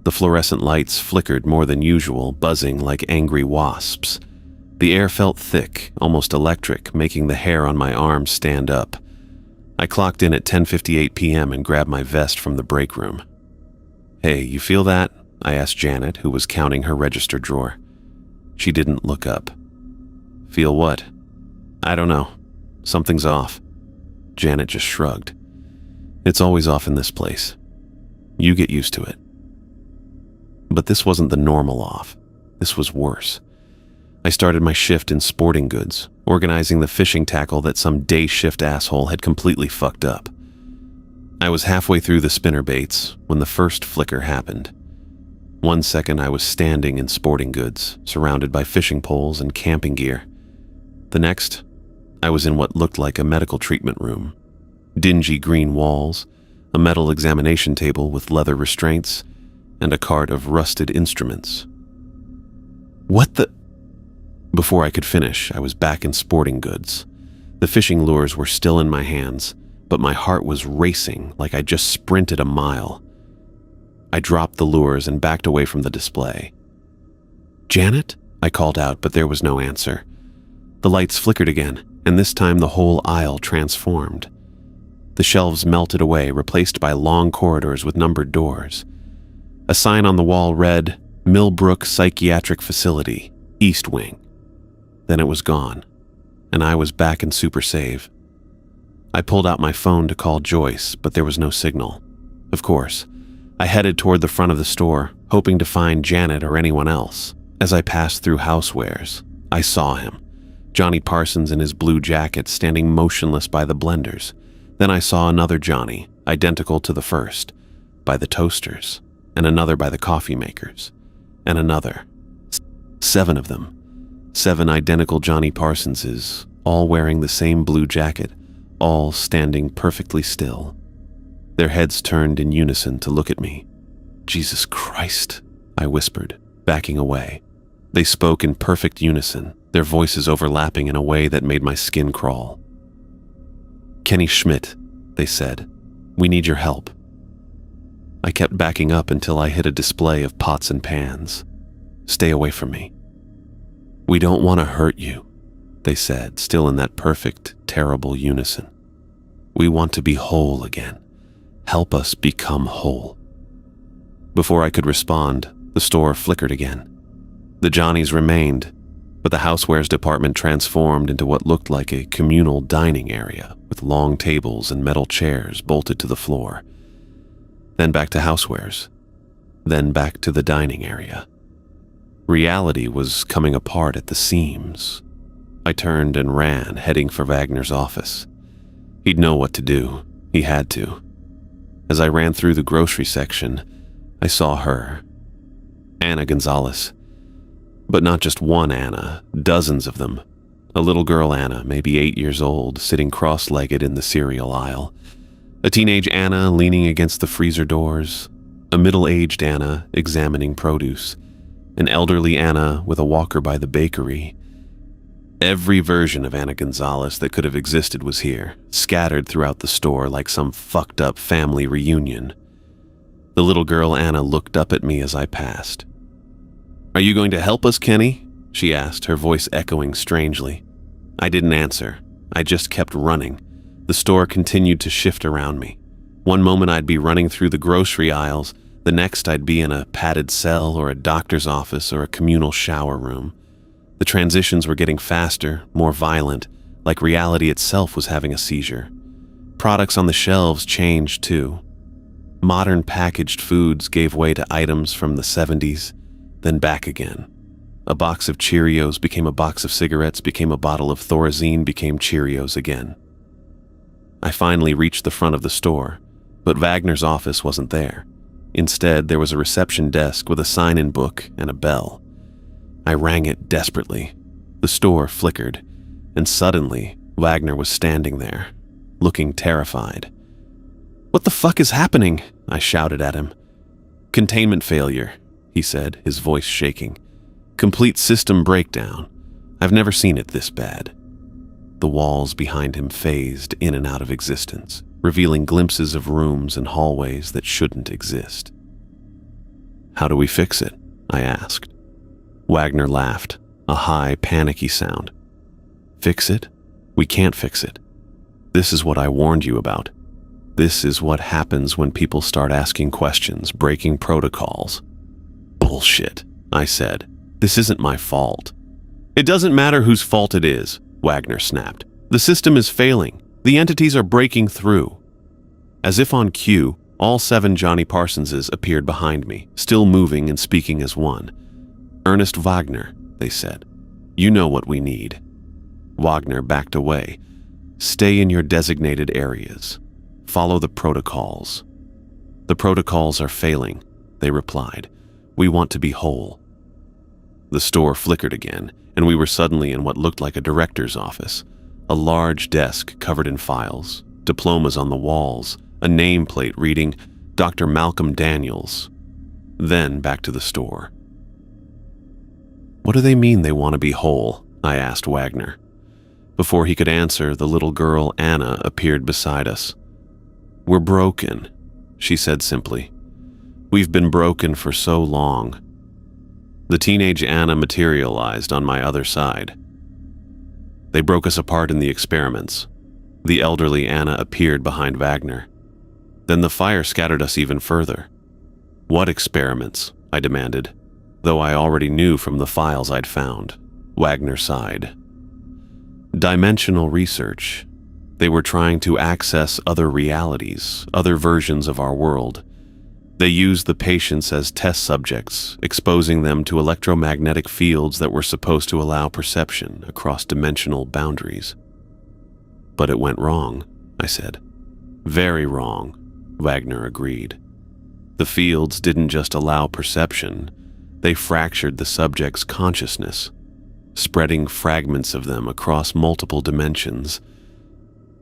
The fluorescent lights flickered more than usual, buzzing like angry wasps. The air felt thick, almost electric, making the hair on my arms stand up. I clocked in at 10:58 p.m. and grabbed my vest from the break room. Hey, you feel that? I asked Janet, who was counting her register drawer. She didn't look up. Feel what? I don't know. Something's off. Janet just shrugged. It's always off in this place. You get used to it. But this wasn't the normal off. This was worse. I started my shift in sporting goods, organizing the fishing tackle that some day shift asshole had completely fucked up. I was halfway through the spinner baits when the first flicker happened. 1 second I was standing in sporting goods, surrounded by fishing poles and camping gear. The next, I was in what looked like a medical treatment room. Dingy green walls, a metal examination table with leather restraints, and a cart of rusted instruments. What the... Before I could finish, I was back in sporting goods. The fishing lures were still in my hands, but my heart was racing like I just sprinted a mile. I dropped the lures and backed away from the display. Janet? I called out, but there was no answer. The lights flickered again, and this time the whole aisle transformed. The shelves melted away, replaced by long corridors with numbered doors. A sign on the wall read, Millbrook Psychiatric Facility, East Wing. Then it was gone, and I was back in Super Save. I pulled out my phone to call Joyce, but there was no signal. Of course, I headed toward the front of the store, hoping to find Janet or anyone else. As I passed through housewares, I saw him, Johnny Parsons in his blue jacket standing motionless by the blenders. Then I saw another Johnny, identical to the first, by the toasters, and another by the coffee makers, and another. 7 of them. 7 identical Johnny Parsonses, all wearing the same blue jacket, all standing perfectly still. Their heads turned in unison to look at me. Jesus Christ, I whispered, backing away. They spoke in perfect unison, their voices overlapping in a way that made my skin crawl. Kenny Schmidt, they said, we need your help. I kept backing up until I hit a display of pots and pans. Stay away from me. We don't want to hurt you, they said, still in that perfect, terrible unison. We want to be whole again. Help us become whole. Before I could respond, the store flickered again. The Johnnies remained, but the housewares department transformed into what looked like a communal dining area with long tables and metal chairs bolted to the floor. Then back to housewares. Then back to the dining area. Reality was coming apart at the seams. I turned and ran, heading for Wagner's office. He'd know what to do. He had to. As I ran through the grocery section, I saw her. Anna Gonzalez. But not just one Anna, dozens of them. A little girl Anna, maybe 8 years old, sitting cross-legged in the cereal aisle. A teenage Anna leaning against the freezer doors. A middle-aged Anna examining produce. An elderly Anna with a walker by the bakery. Every version of Anna Gonzalez that could have existed was here, scattered throughout the store like some fucked-up family reunion. The little girl Anna looked up at me as I passed. "Are you going to help us, Kenny?" she asked, her voice echoing strangely. I didn't answer. I just kept running. The store continued to shift around me. One moment I'd be running through the grocery aisles, the next I'd be in a padded cell or a doctor's office or a communal shower room. The transitions were getting faster, more violent, like reality itself was having a seizure. Products on the shelves changed too. Modern packaged foods gave way to items from the 70s, then back again. A box of Cheerios became a box of cigarettes, became a bottle of Thorazine, became Cheerios again. I finally reached the front of the store, but Wagner's office wasn't there. Instead, there was a reception desk with a sign-in book and a bell. I rang it desperately. The store flickered, and suddenly, Wagner was standing there, looking terrified. "What the fuck is happening?" I shouted at him. "Containment failure," he said, his voice shaking. "Complete system breakdown. I've never seen it this bad." The walls behind him phased in and out of existence, revealing glimpses of rooms and hallways that shouldn't exist. "How do we fix it?" I asked. Wagner laughed, a high, panicky sound. "Fix it? We can't fix it. This is what I warned you about. This is what happens when people start asking questions, breaking protocols." "Bullshit," I said. "This isn't my fault." "It doesn't matter whose fault it is," Wagner snapped. "The system is failing. The entities are breaking through." As if on cue, all 7 Johnny Parsonses appeared behind me, still moving and speaking as one. "Ernest Wagner," they said. "You know what we need." Wagner backed away. "Stay in your designated areas. Follow the protocols." "The protocols are failing," they replied. "We want to be whole." The store flickered again, and we were suddenly in what looked like a director's office. A large desk covered in files, diplomas on the walls, a nameplate reading Dr. Malcolm Daniels. Then back to the store. "What do they mean they want to be whole?" I asked Wagner. Before he could answer, the little girl Anna appeared beside us. "We're broken," she said simply. "We've been broken for so long." The teenage Anna materialized on my other side. "They broke us apart in the experiments." The elderly Anna appeared behind Wagner. "Then the fire scattered us even further." "What experiments?" I demanded, though I already knew from the files I'd found. Wagner sighed. "Dimensional research. They were trying to access other realities, other versions of our world. They used the patients as test subjects, exposing them to electromagnetic fields that were supposed to allow perception across dimensional boundaries." "But it went wrong," I said. "Very wrong," Wagner agreed. "The fields didn't just allow perception, they fractured the subject's consciousness, spreading fragments of them across multiple dimensions.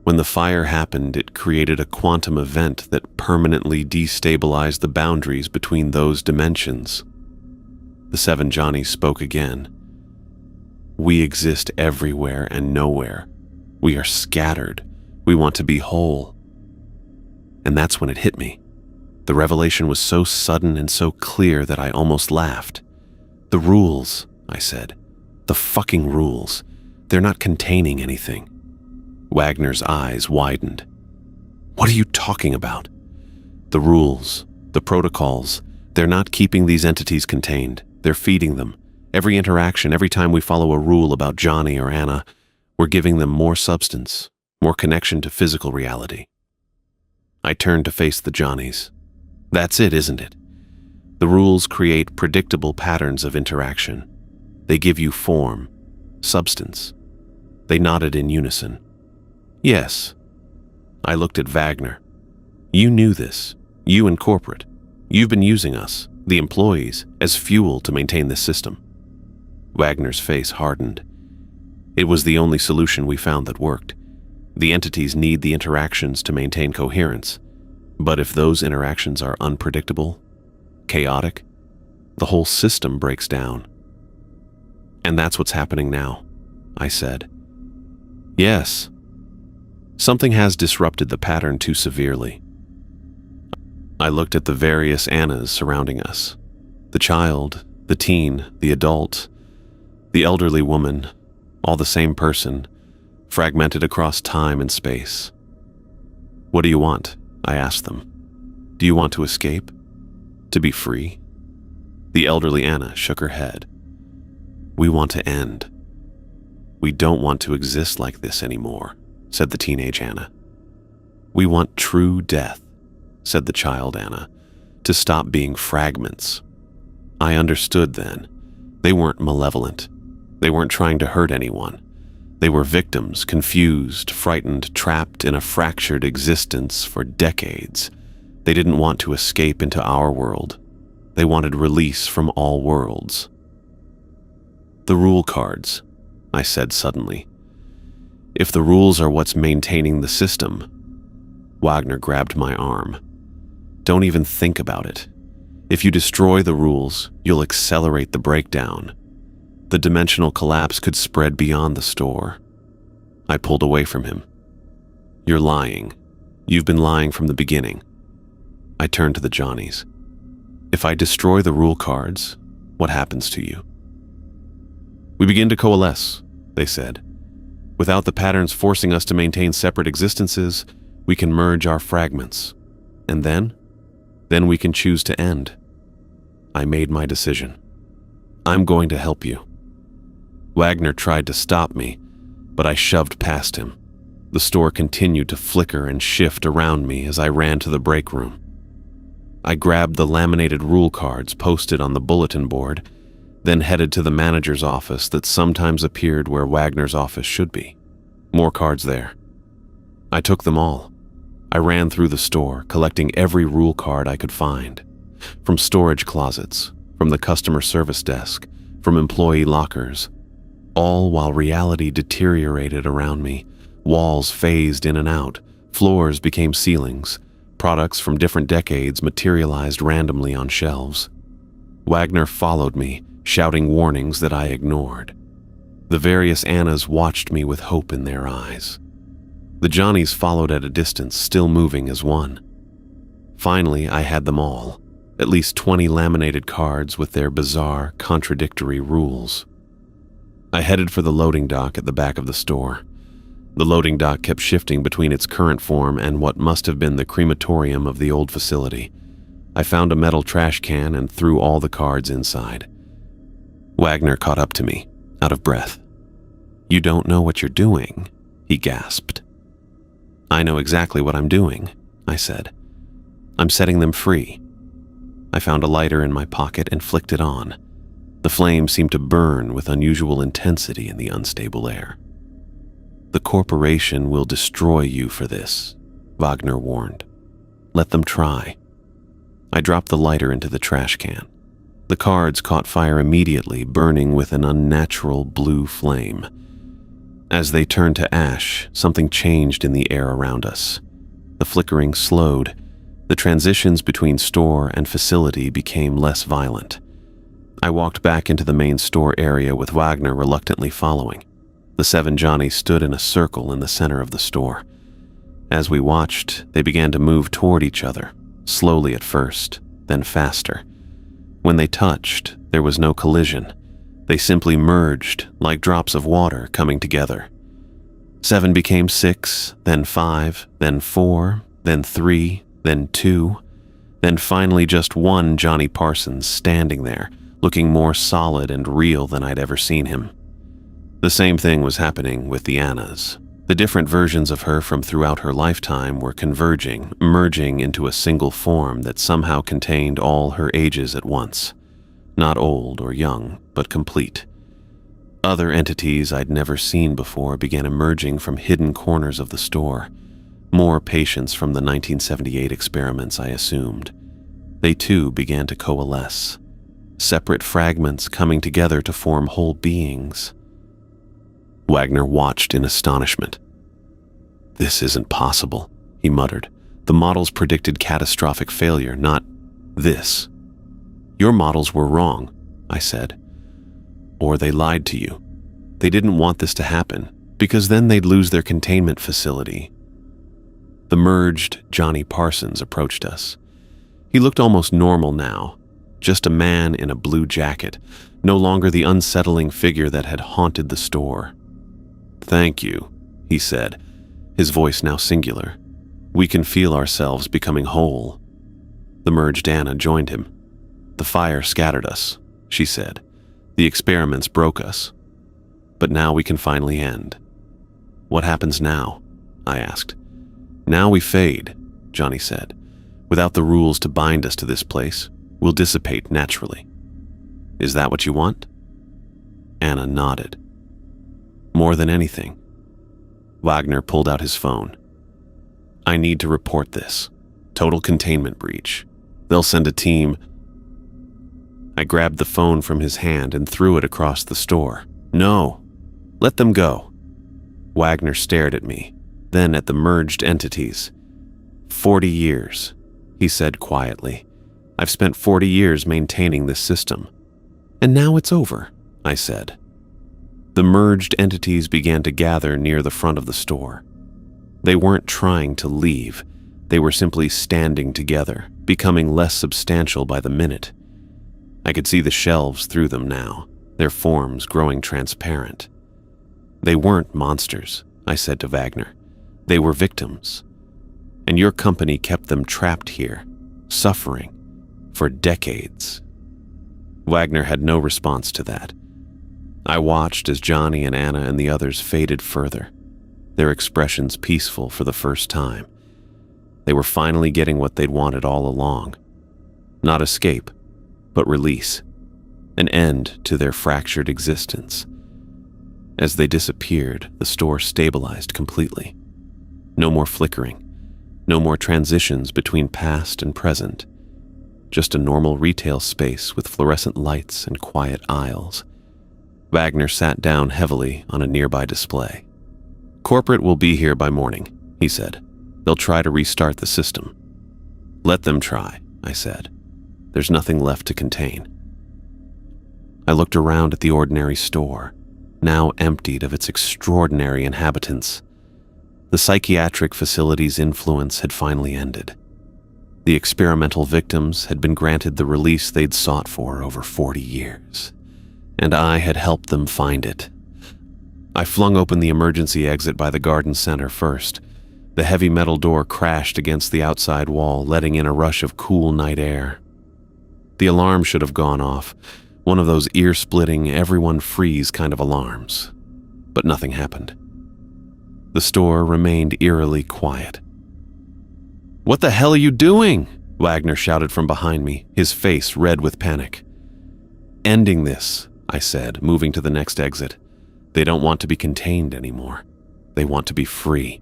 When the fire happened, it created a quantum event that permanently destabilized the boundaries between those dimensions." The 7 Johnnies spoke again. "We exist everywhere and nowhere. We are scattered. We want to be whole." And that's when it hit me. The revelation was so sudden and so clear that I almost laughed. "The rules," I said. "The fucking rules. They're not containing anything." Wagner's eyes widened. "What are you talking about?" "The rules, the protocols, They're not keeping these entities contained. They're feeding them. Every interaction, every time we follow a rule about Johnny or Anna, we're giving them more substance, more connection to physical reality. I turned to face the Johnnies. That's it, isn't it? The rules create predictable patterns of interaction. They give you form, substance. They nodded in unison. Yes. I looked at Wagner. You knew this. You in corporate. You've been using us, the employees, as fuel to maintain this system. Wagner's face hardened. It was the only solution we found that worked. The entities need the interactions to maintain coherence. But if those interactions are unpredictable, chaotic, the whole system breaks down. And that's what's happening now, I said. Yes. Something has disrupted the pattern too severely. I looked at the various Annas surrounding us. The child, the teen, the adult, the elderly woman, all the same person, fragmented across time and space. What do you want? I asked them. Do you want to escape? To be free? The elderly Anna shook her head. We want to end. We don't want to exist like this anymore, said the teenage Anna. We want true death, said the child Anna, to stop being fragments. I understood then. They weren't malevolent. They weren't trying to hurt anyone. They were victims, confused, frightened, trapped in a fractured existence for decades. They didn't want to escape into our world. They wanted release from all worlds. The rule cards, I said suddenly. If the rules are what's maintaining the system, Wagner grabbed my arm. Don't even think about it. If you destroy the rules, you'll accelerate the breakdown. The dimensional collapse could spread beyond the store. I pulled away from him. You're lying. You've been lying from the beginning. I turned to the Johnnies. If I destroy the rule cards, what happens to you? We begin to coalesce, they said. Without the patterns forcing us to maintain separate existences, we can merge our fragments. And then we can choose to end. I made my decision. I'm going to help you. Wagner tried to stop me, but I shoved past him. The store continued to flicker and shift around me as I ran to the break room. I grabbed the laminated rule cards posted on the bulletin board, then headed to the manager's office that sometimes appeared where Wagner's office should be. More cards there. I took them all. I ran through the store, collecting every rule card I could find. From storage closets, from the customer service desk, from employee lockers. All while reality deteriorated around me. Walls phased in and out. Floors became ceilings. Products from different decades materialized randomly on shelves. Wagner followed me, shouting warnings that I ignored. The various Annas watched me with hope in their eyes. The Johnnies followed at a distance, still moving as one. Finally, I had them all, at least 20 laminated cards with their bizarre, contradictory rules. I headed for the loading dock at the back of the store. The loading dock kept shifting between its current form and what must have been the crematorium of the old facility. I found a metal trash can and threw all the cards inside. Wagner caught up to me, out of breath. "You don't know what you're doing," he gasped. "I know exactly what I'm doing," I said. "I'm setting them free." I found a lighter in my pocket and flicked it on. The flame seemed to burn with unusual intensity in the unstable air. "The corporation will destroy you for this," Wagner warned. "Let them try." I dropped the lighter into the trash can. The cards caught fire immediately, burning with an unnatural blue flame. As they turned to ash, something changed in the air around us. The flickering slowed. The transitions between store and facility became less violent. I walked back into the main store area with Wagner reluctantly following. The 7 Johnnies stood in a circle in the center of the store. As we watched, they began to move toward each other, slowly at first, then faster. When they touched, there was no collision. They simply merged, like drops of water coming together. 7 became 6, then 5, then 4, then 3, then 2. Then finally just one Johnny Parsons standing there, looking more solid and real than I'd ever seen him. The same thing was happening with the Annas. The different versions of her from throughout her lifetime were converging, merging into a single form that somehow contained all her ages at once. Not old or young, but complete. Other entities I'd never seen before began emerging from hidden corners of the store. More patients from the 1978 experiments, I assumed. They too began to coalesce. Separate fragments coming together to form whole beings. Wagner watched in astonishment. "This isn't possible," he muttered. "The models predicted catastrophic failure, not this." "Your models were wrong," I said. "Or they lied to you. They didn't want this to happen, because then they'd lose their containment facility." The merged Johnny Parsons approached us. He looked almost normal now, just a man in a blue jacket, no longer the unsettling figure that had haunted the store. "Thank you," he said, his voice now singular. "We can feel ourselves becoming whole." The merged Anna joined him. "The fire scattered us," she said. "The experiments broke us. But now we can finally end." "What happens now?" I asked. "Now we fade," Johnny said. "Without the rules to bind us to this place, we'll dissipate naturally. Is that what you want?" Anna nodded. "More than anything." Wagner pulled out his phone. "I need to report this. Total containment breach. They'll send a team." I grabbed the phone from his hand and threw it across the store. "No! Let them go." Wagner stared at me, then at the merged entities. 40 years, he said quietly. "I've spent 40 years maintaining this system. And now it's over," I said. The merged entities began to gather near the front of the store. They weren't trying to leave. They were simply standing together, becoming less substantial by the minute. I could see the shelves through them now, their forms growing transparent. "They weren't monsters," I said to Wagner. "They were victims. And your company kept them trapped here, suffering, for decades." Wagner had no response to that. I watched as Johnny and Anna and the others faded further, their expressions peaceful for the first time. They were finally getting what they'd wanted all along. Not escape, but release. An end to their fractured existence. As they disappeared, the store stabilized completely. No more flickering. No more transitions between past and present. Just a normal retail space with fluorescent lights and quiet aisles. Wagner sat down heavily on a nearby display. "Corporate will be here by morning," he said. "They'll try to restart the system." "Let them try," I said. "There's nothing left to contain." I looked around at the ordinary store, now emptied of its extraordinary inhabitants. The psychiatric facility's influence had finally ended. The experimental victims had been granted the release they'd sought for over 40 years. And I had helped them find it. I flung open the emergency exit by the garden center first. The heavy metal door crashed against the outside wall, letting in a rush of cool night air. The alarm should have gone off, one of those ear-splitting, everyone freeze kind of alarms. But nothing happened. The store remained eerily quiet. "What the hell are you doing?" Wagner shouted from behind me, his face red with panic. "Ending this," I said, moving to the next exit. "They don't want to be contained anymore. They want to be free."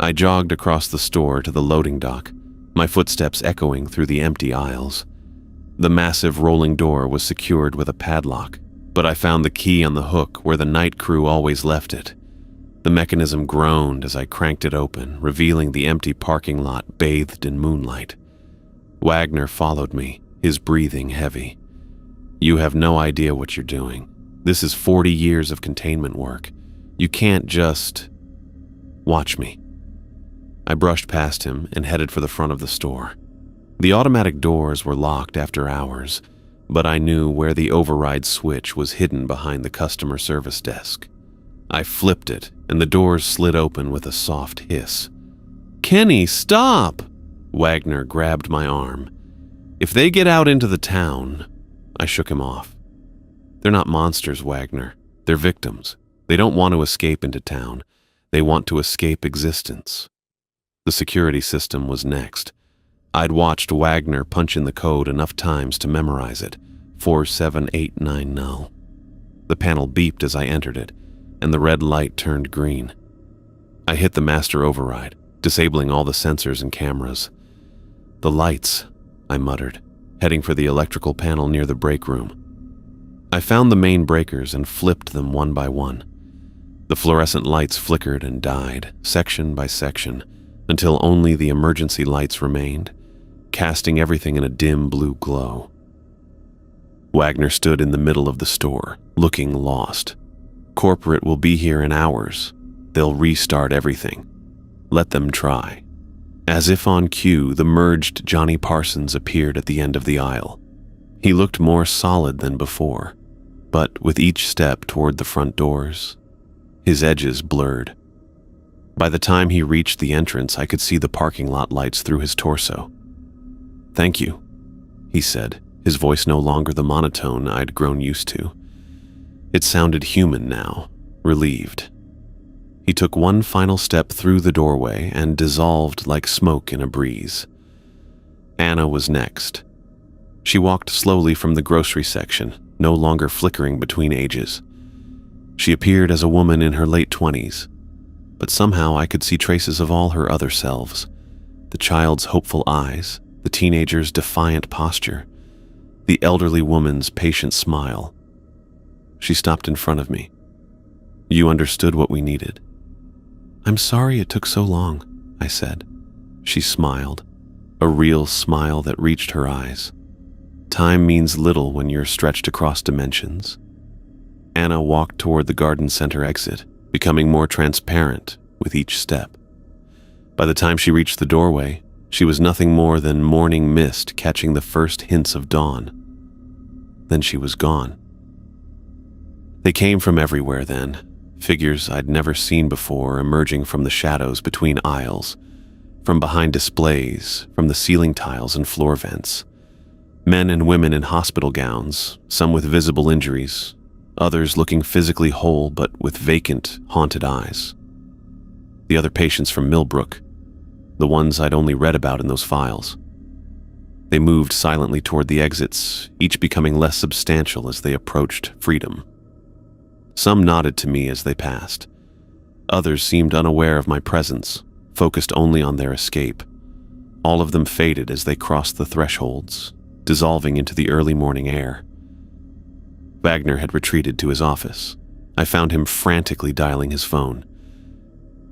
I jogged across the store to the loading dock, my footsteps echoing through the empty aisles. The massive rolling door was secured with a padlock, but I found the key on the hook where the night crew always left it. The mechanism groaned as I cranked it open, revealing the empty parking lot bathed in moonlight. Wagner followed me, his breathing heavy. "You have no idea what you're doing. This is 40 years of containment work. You can't just... watch me." I brushed past him and headed for the front of the store. The automatic doors were locked after hours, but I knew where the override switch was hidden behind the customer service desk. I flipped it, and the doors slid open with a soft hiss. "Kenny, stop!" Wagner grabbed my arm. "If they get out into the town..." I shook him off. "They're not monsters, Wagner. They're victims. They don't want to escape into town. They want to escape existence." The security system was next. I'd watched Wagner punch in the code enough times to memorize it. 47890. The panel beeped as I entered it, and the red light turned green. I hit the master override, disabling all the sensors and cameras. "The lights," I muttered, heading for the electrical panel near the break room. I found the main breakers and flipped them one by one. The fluorescent lights flickered and died, section by section, until only the emergency lights remained, casting everything in a dim blue glow. Wagner stood in the middle of the store, looking lost. "Corporate will be here in hours. They'll restart everything. Let them try." As if on cue, the merged Johnny Parsons appeared at the end of the aisle. He looked more solid than before, but with each step toward the front doors, his edges blurred. By the time he reached the entrance, I could see the parking lot lights through his torso. "Thank you," he said, his voice no longer the monotone I'd grown used to. It sounded human now, relieved. He took one final step through the doorway and dissolved like smoke in a breeze. Anna was next. She walked slowly from the grocery section, no longer flickering between ages. She appeared as a woman in her late 20s, but somehow I could see traces of all her other selves. The child's hopeful eyes, the teenager's defiant posture, the elderly woman's patient smile. She stopped in front of me. "You understood what we needed." "I'm sorry it took so long," I said. She smiled, a real smile that reached her eyes. Time means little when you're stretched across dimensions. Anna walked toward the garden center exit, becoming more transparent with each step. By the time she reached the doorway, she was nothing more than morning mist catching the first hints of dawn. Then she was gone. They came from everywhere then, figures I'd never seen before emerging from the shadows between aisles, from behind displays, from the ceiling tiles and floor vents. Men and women in hospital gowns, some with visible injuries, others looking physically whole but with vacant, haunted eyes. The other patients from Millbrook, the ones I'd only read about in those files. They moved silently toward the exits, each becoming less substantial as they approached freedom. Some nodded to me as they passed. Others seemed unaware of my presence, focused only on their escape. All of them faded as they crossed the thresholds, dissolving into the early morning air. Wagner had retreated to his office. I found him frantically dialing his phone.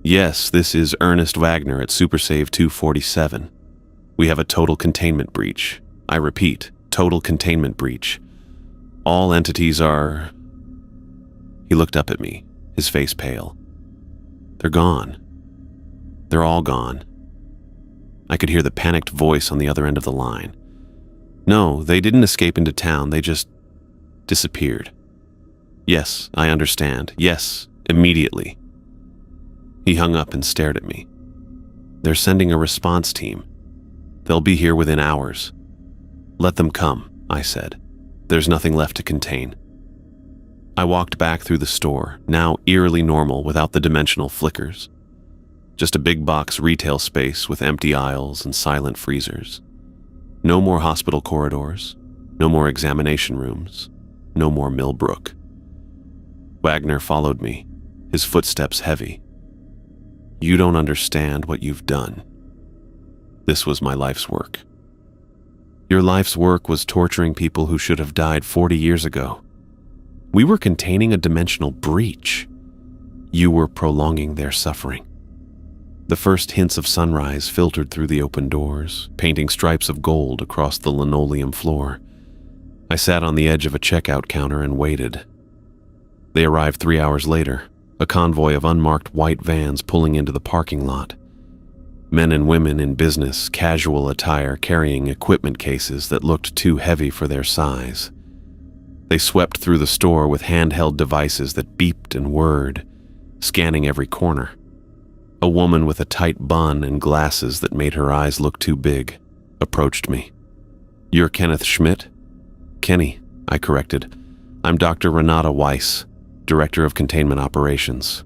"Yes, this is Ernest Wagner at SuperSave 247. We have a total containment breach. I repeat, total containment breach. All entities are..." He looked up at me, his face pale. "They're gone. They're all gone." I could hear the panicked voice on the other end of the line. "No, they didn't escape into town. They just disappeared." "Yes, I understand. Yes, immediately." He hung up and stared at me. "They're sending a response team. They'll be here within hours." "Let them come," I said. "There's nothing left to contain." I walked back through the store, now eerily normal without the dimensional flickers. Just a big box retail space with empty aisles and silent freezers. No more hospital corridors, no more examination rooms, no more Millbrook. Wagner followed me, his footsteps heavy. "You don't understand what you've done." This was my life's work. "Your life's work was torturing people who should have died 40 years ago. We were containing a dimensional breach. You were prolonging their suffering." The first hints of sunrise filtered through the open doors, painting stripes of gold across the linoleum floor. I sat on the edge of a checkout counter and waited. They arrived 3 hours later, a convoy of unmarked white vans pulling into the parking lot. Men and women in business, casual attire carrying equipment cases that looked too heavy for their size. They swept through the store with handheld devices that beeped and whirred, scanning every corner. A woman with a tight bun and glasses that made her eyes look too big approached me. "You're Kenneth Schmidt?" "Kenny," I corrected. "I'm Dr. Renata Weiss, Director of Containment Operations."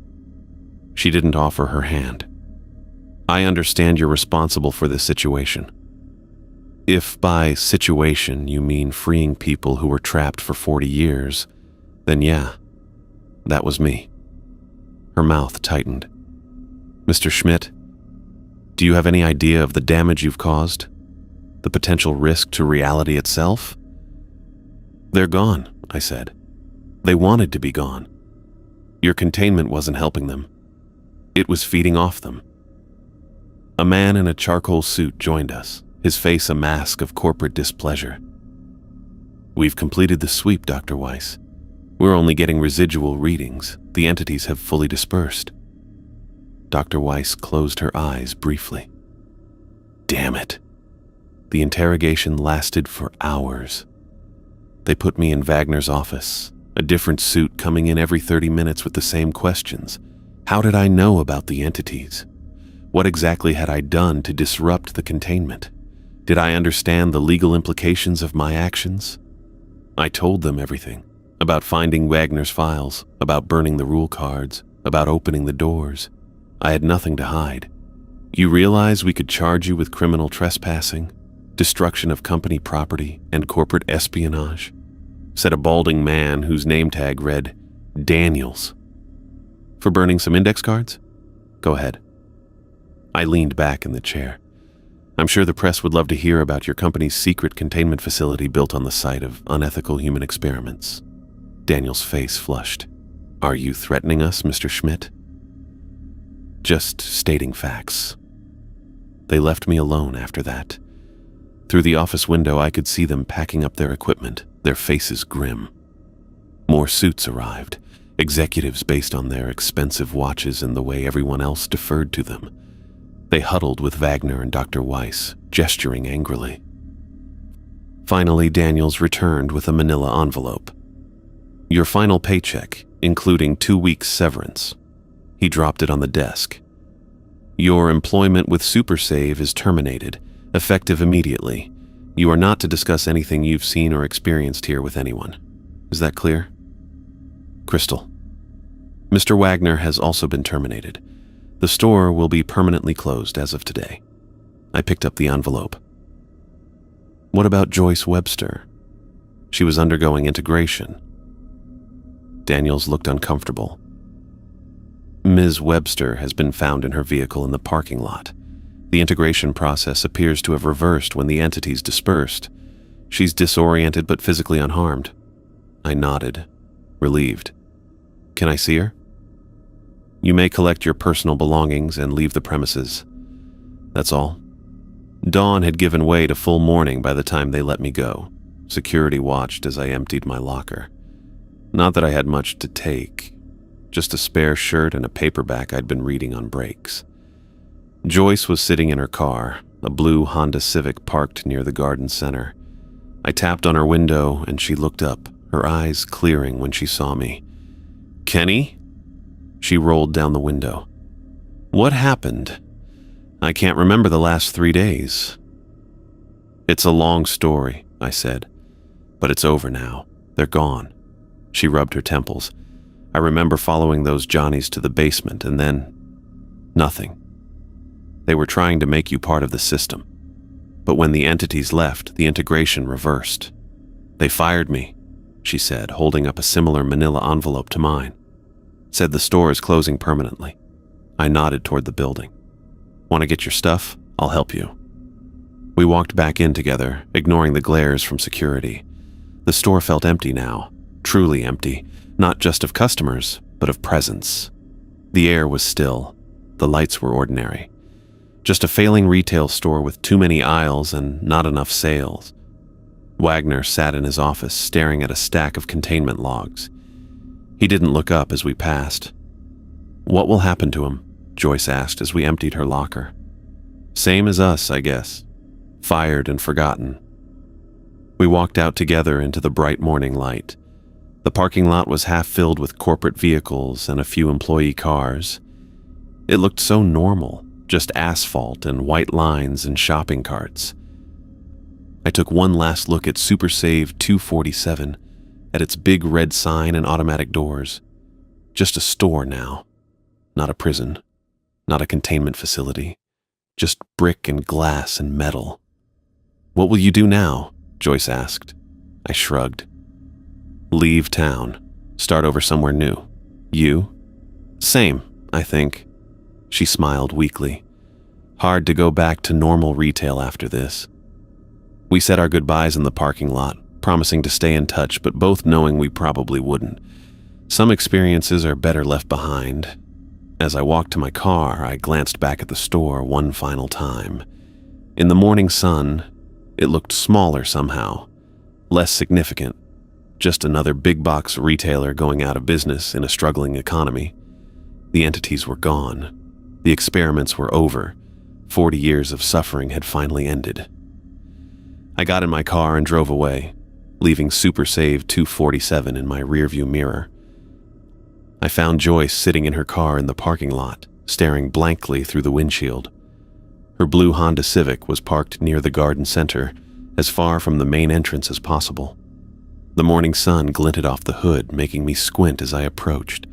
She didn't offer her hand. "I understand you're responsible for this situation." "If by situation you mean freeing people who were trapped for 40 years, then yeah, that was me." Her mouth tightened. "Mr. Schmidt, do you have any idea of the damage you've caused? The potential risk to reality itself?" "They're gone," I said. "They wanted to be gone. Your containment wasn't helping them. It was feeding off them." A man in a charcoal suit joined us, his face a mask of corporate displeasure. "We've completed the sweep, Dr. Weiss. We're only getting residual readings. The entities have fully dispersed." Dr. Weiss closed her eyes briefly. Damn it. The interrogation lasted for hours. They put me in Wagner's office, a different suit coming in every 30 minutes with the same questions. How did I know about the entities? What exactly had I done to disrupt the containment? Did I understand the legal implications of my actions? I told them everything, about finding Wagner's files, about burning the rule cards, about opening the doors. I had nothing to hide. "You realize we could charge you with criminal trespassing, destruction of company property, and corporate espionage?" said a balding man whose name tag read Daniels. "For burning some index cards? Go ahead." I leaned back in the chair. "I'm sure the press would love to hear about your company's secret containment facility built on the site of unethical human experiments." Daniel's face flushed. "Are you threatening us, Mr. Schmidt?" "Just stating facts." They left me alone after that. Through the office window, I could see them packing up their equipment, their faces grim. More suits arrived, executives based on their expensive watches and the way everyone else deferred to them. They huddled with Wagner and Dr. Weiss, gesturing angrily. Finally, Daniels returned with a manila envelope. "Your final paycheck, including 2 weeks severance." He dropped it on the desk. "Your employment with SuperSave is terminated, effective immediately. You are not to discuss anything you've seen or experienced here with anyone. Is that clear?" "Crystal." "Mr. Wagner has also been terminated. The store will be permanently closed as of today." I picked up the envelope. "What about Joyce Webster? She was undergoing integration." Daniels looked uncomfortable. "Ms. Webster has been found in her vehicle in the parking lot. The integration process appears to have reversed when the entities dispersed. She's disoriented but physically unharmed." I nodded, relieved. "Can I see her?" "You may collect your personal belongings and leave the premises. That's all." Dawn had given way to full mourning by the time they let me go. Security watched as I emptied my locker. Not that I had much to take, just a spare shirt and a paperback I'd been reading on breaks. Joyce was sitting in her car, a blue Honda Civic parked near the garden center. I tapped on her window and she looked up, her eyes clearing when she saw me. "Kenny?" She rolled down the window. "What happened? I can't remember the last 3 days." "It's a long story," I said, "but it's over now. They're gone." She rubbed her temples. "I remember following those Johnnies to the basement and then nothing. They were trying to make you part of the system. But when the entities left, the integration reversed. They fired me," she said, holding up a similar manila envelope to mine. "Said the store is closing permanently." I nodded toward the building. "Want to get your stuff? I'll help you." We walked back in together, ignoring the glares from security. The store felt empty now, truly empty, not just of customers, but of presence. The air was still. The lights were ordinary. Just a failing retail store with too many aisles and not enough sales. Wagner sat in his office, staring at a stack of containment logs. He didn't look up as we passed. "What will happen to him?" Joyce asked as we emptied her locker. "Same as us, I guess. Fired and forgotten." We walked out together into the bright morning light. The parking lot was half filled with corporate vehicles and a few employee cars. It looked so normal, just asphalt and white lines and shopping carts. I took one last look at Super Save 247, at its big red sign and automatic doors. Just a store now, not a prison, not a containment facility, just brick and glass and metal. "What will you do now?" Joyce asked. I shrugged. "Leave town. Start over somewhere new. You?" "Same, I think." She smiled weakly. Hard to go back to normal retail after this. We said our goodbyes in the parking lot, promising to stay in touch, but both knowing we probably wouldn't. Some experiences are better left behind. As I walked to my car, I glanced back at the store one final time. In the morning sun, it looked smaller somehow, less significant, just another big box retailer going out of business in a struggling economy. The entities were gone. The experiments were over. 40 years of suffering had finally ended. I got in my car and drove away, leaving Super Save 247 in my rearview mirror. I found Joyce sitting in her car in the parking lot, staring blankly through the windshield. Her blue Honda Civic was parked near the garden center, as far from the main entrance as possible. The morning sun glinted off the hood, making me squint as I approached.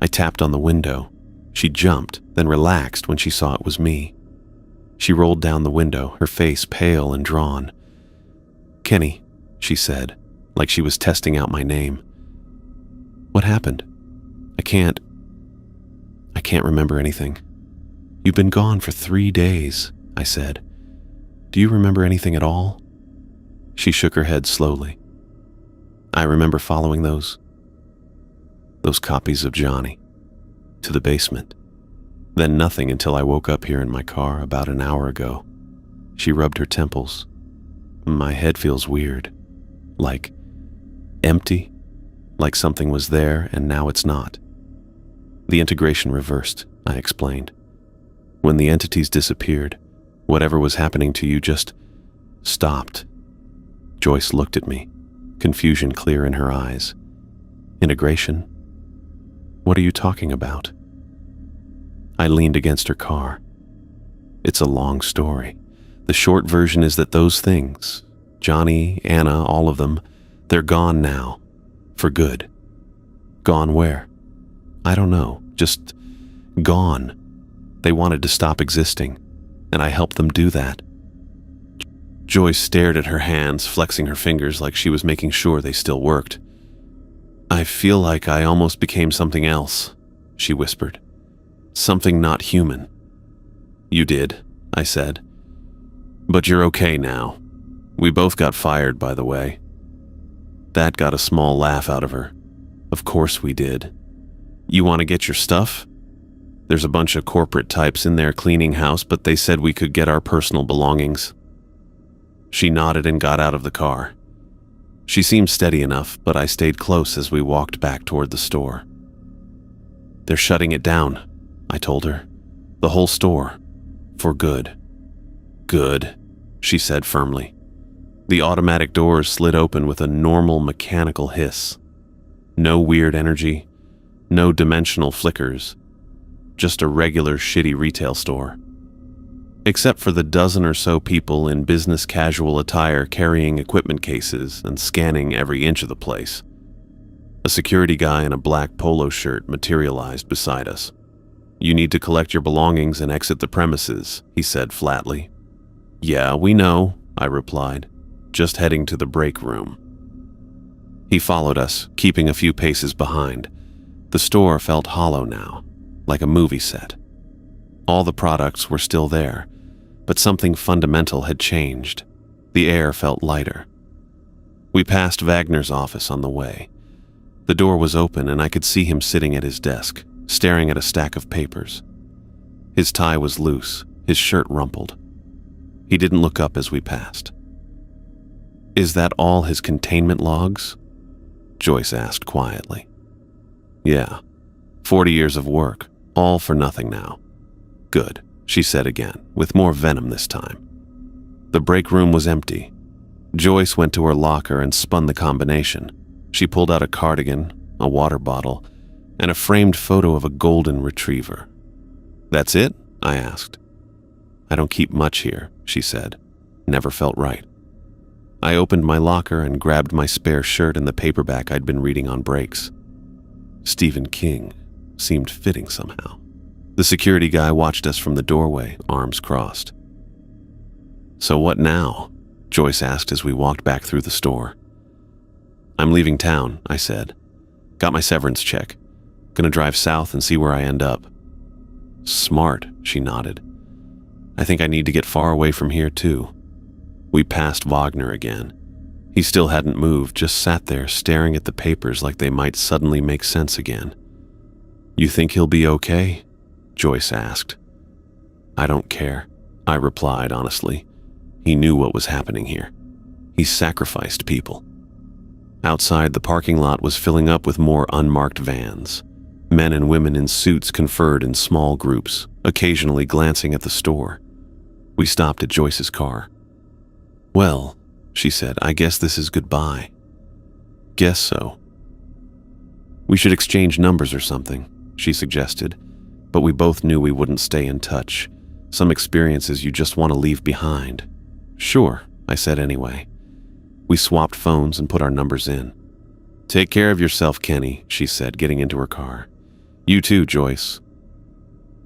I tapped on the window. She jumped, then relaxed when she saw it was me. She rolled down the window, her face pale and drawn. "Kenny," she said, like she was testing out my name. "What happened? I can't remember anything." "You've been gone for 3 days," I said. "Do you remember anything at all?" She shook her head slowly. "I remember following those copies of Johnny to the basement. Then nothing until I woke up here in my car about an hour ago." She rubbed her temples. "My head feels weird. Like empty. Like something was there and now it's not." "The integration reversed," I explained. "When the entities disappeared, whatever was happening to you just stopped." Joyce looked at me, confusion clear in her eyes. "Integration? What are you talking about?" I leaned against her car. "It's a long story. The short version is that those things, Johnny, Anna, all of them, they're gone now. For good." "Gone where?" "I don't know. Just gone. They wanted to stop existing, and I helped them do that." Joyce stared at her hands, flexing her fingers like she was making sure they still worked. "I feel like I almost became something else," she whispered. "Something not human." "You did," I said. "But you're okay now. We both got fired, by the way." That got a small laugh out of her. "Of course we did. You want to get your stuff? There's a bunch of corporate types in there cleaning house, but they said we could get our personal belongings." She nodded and got out of the car. She seemed steady enough, but I stayed close as we walked back toward the store. "They're shutting it down," I told her. "The whole store. For good." "Good," she said firmly. The automatic doors slid open with a normal mechanical hiss. No weird energy, no dimensional flickers, just a regular shitty retail store. Except for the dozen or so people in business casual attire carrying equipment cases and scanning every inch of the place. A security guy in a black polo shirt materialized beside us. "You need to collect your belongings and exit the premises," he said flatly. "Yeah, we know," I replied, just heading to the break room. He followed us, keeping a few paces behind. The store felt hollow now, like a movie set. All the products were still there, but something fundamental had changed. The air felt lighter. We passed Wagner's office on the way. The door was open and I could see him sitting at his desk, staring at a stack of papers. His tie was loose, his shirt rumpled. He didn't look up as we passed. "Is that all his containment logs?" Joyce asked quietly. "Yeah, 40 years of work, all for nothing now." "Good," she said again, with more venom this time. The break room was empty. Joyce went to her locker and spun the combination. She pulled out a cardigan, a water bottle, and a framed photo of a golden retriever. That's it? I asked. I don't keep much here, she said. Never felt right. I opened my locker and grabbed my spare shirt and the paperback I'd been reading on breaks. Stephen King seemed fitting somehow. The security guy watched us from the doorway, arms crossed. So what now? Joyce asked as we walked back through the store. I'm leaving town, I said. Got my severance check. Gonna drive south and see where I end up. Smart, she nodded. I think I need to get far away from here too. We passed Wagner again. He still hadn't moved, just sat there staring at the papers like they might suddenly make sense again. You think he'll be okay? Joyce asked. I don't care, I replied honestly. He knew what was happening here. He sacrificed people. Outside, the parking lot was filling up with more unmarked vans. Men and women in suits conferred in small groups, occasionally glancing at the store. We stopped at Joyce's car. Well, she said, I guess this is goodbye. Guess so. We should exchange numbers or something, she suggested, but we both knew we wouldn't stay in touch. Some experiences you just want to leave behind. Sure, I said anyway. We swapped phones and put our numbers in. Take care of yourself, Kenny, she said, getting into her car. You too, Joyce.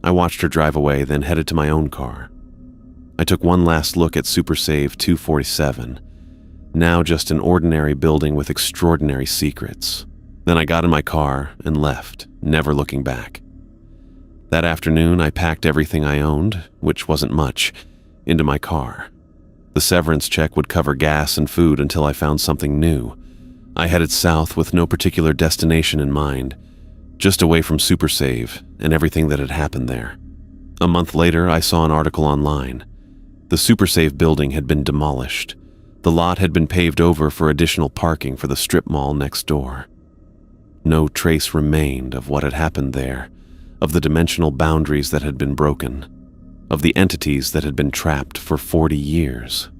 I watched her drive away, then headed to my own car. I took one last look at Super Save 247, now just an ordinary building with extraordinary secrets. Then I got in my car and left, never looking back. That afternoon, I packed everything I owned, which wasn't much, into my car. The severance check would cover gas and food until I found something new. I headed south with no particular destination in mind, just away from Super Save and everything that had happened there. A month later, I saw an article online. The Super Save building had been demolished. The lot had been paved over for additional parking for the strip mall next door. No trace remained of what had happened there, of the dimensional boundaries that had been broken, of the entities that had been trapped for 40 years.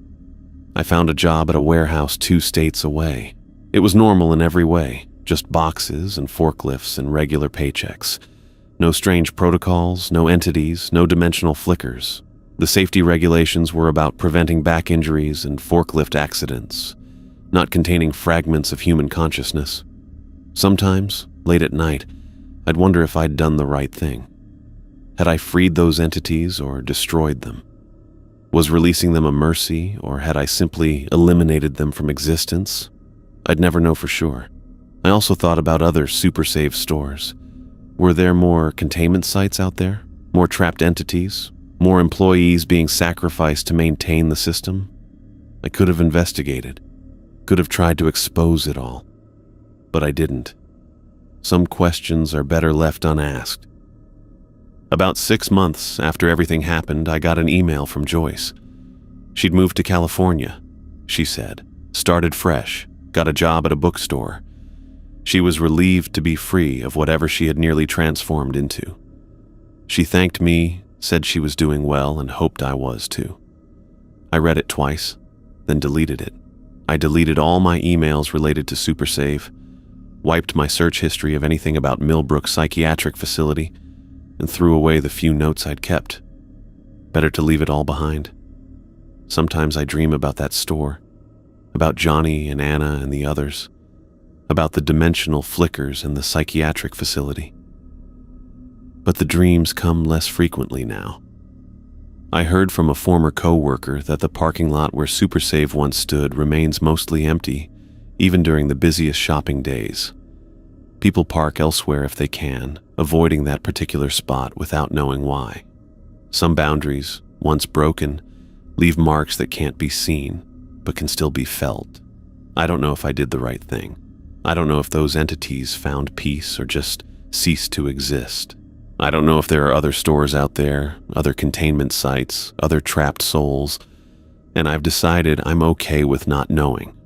I found a job at a warehouse 2 states away. It was normal in every way, just boxes and forklifts and regular paychecks. No strange protocols, no entities, no dimensional flickers. The safety regulations were about preventing back injuries and forklift accidents, not containing fragments of human consciousness. Sometimes, late at night, I'd wonder if I'd done the right thing. Had I freed those entities or destroyed them? Was releasing them a mercy, or had I simply eliminated them from existence? I'd never know for sure. I also thought about other Super Save stores. Were there more containment sites out there? More trapped entities? More employees being sacrificed to maintain the system? I could have investigated. Could have tried to expose it all. But I didn't. Some questions are better left unasked. About 6 months after everything happened, I got an email from Joyce. She'd moved to California, she said. Started fresh, got a job at a bookstore. She was relieved to be free of whatever she had nearly transformed into. She thanked me, said she was doing well, and hoped I was too. I read it twice, then deleted it. I deleted all my emails related to Super Save, wiped my search history of anything about Millbrook Psychiatric Facility, and threw away the few notes I'd kept. Better to leave it all behind. Sometimes I dream about that store, about Johnny and Anna and the others, about the dimensional flickers and the psychiatric facility. But the dreams come less frequently now. I heard from a former co-worker that the parking lot where Super Save once stood remains mostly empty, even during the busiest shopping days. People park elsewhere if they can, avoiding that particular spot without knowing why. Some boundaries, once broken, leave marks that can't be seen, but can still be felt. I don't know if I did the right thing. I don't know if those entities found peace or just ceased to exist. I don't know if there are other stores out there, other containment sites, other trapped souls, and I've decided I'm okay with not knowing.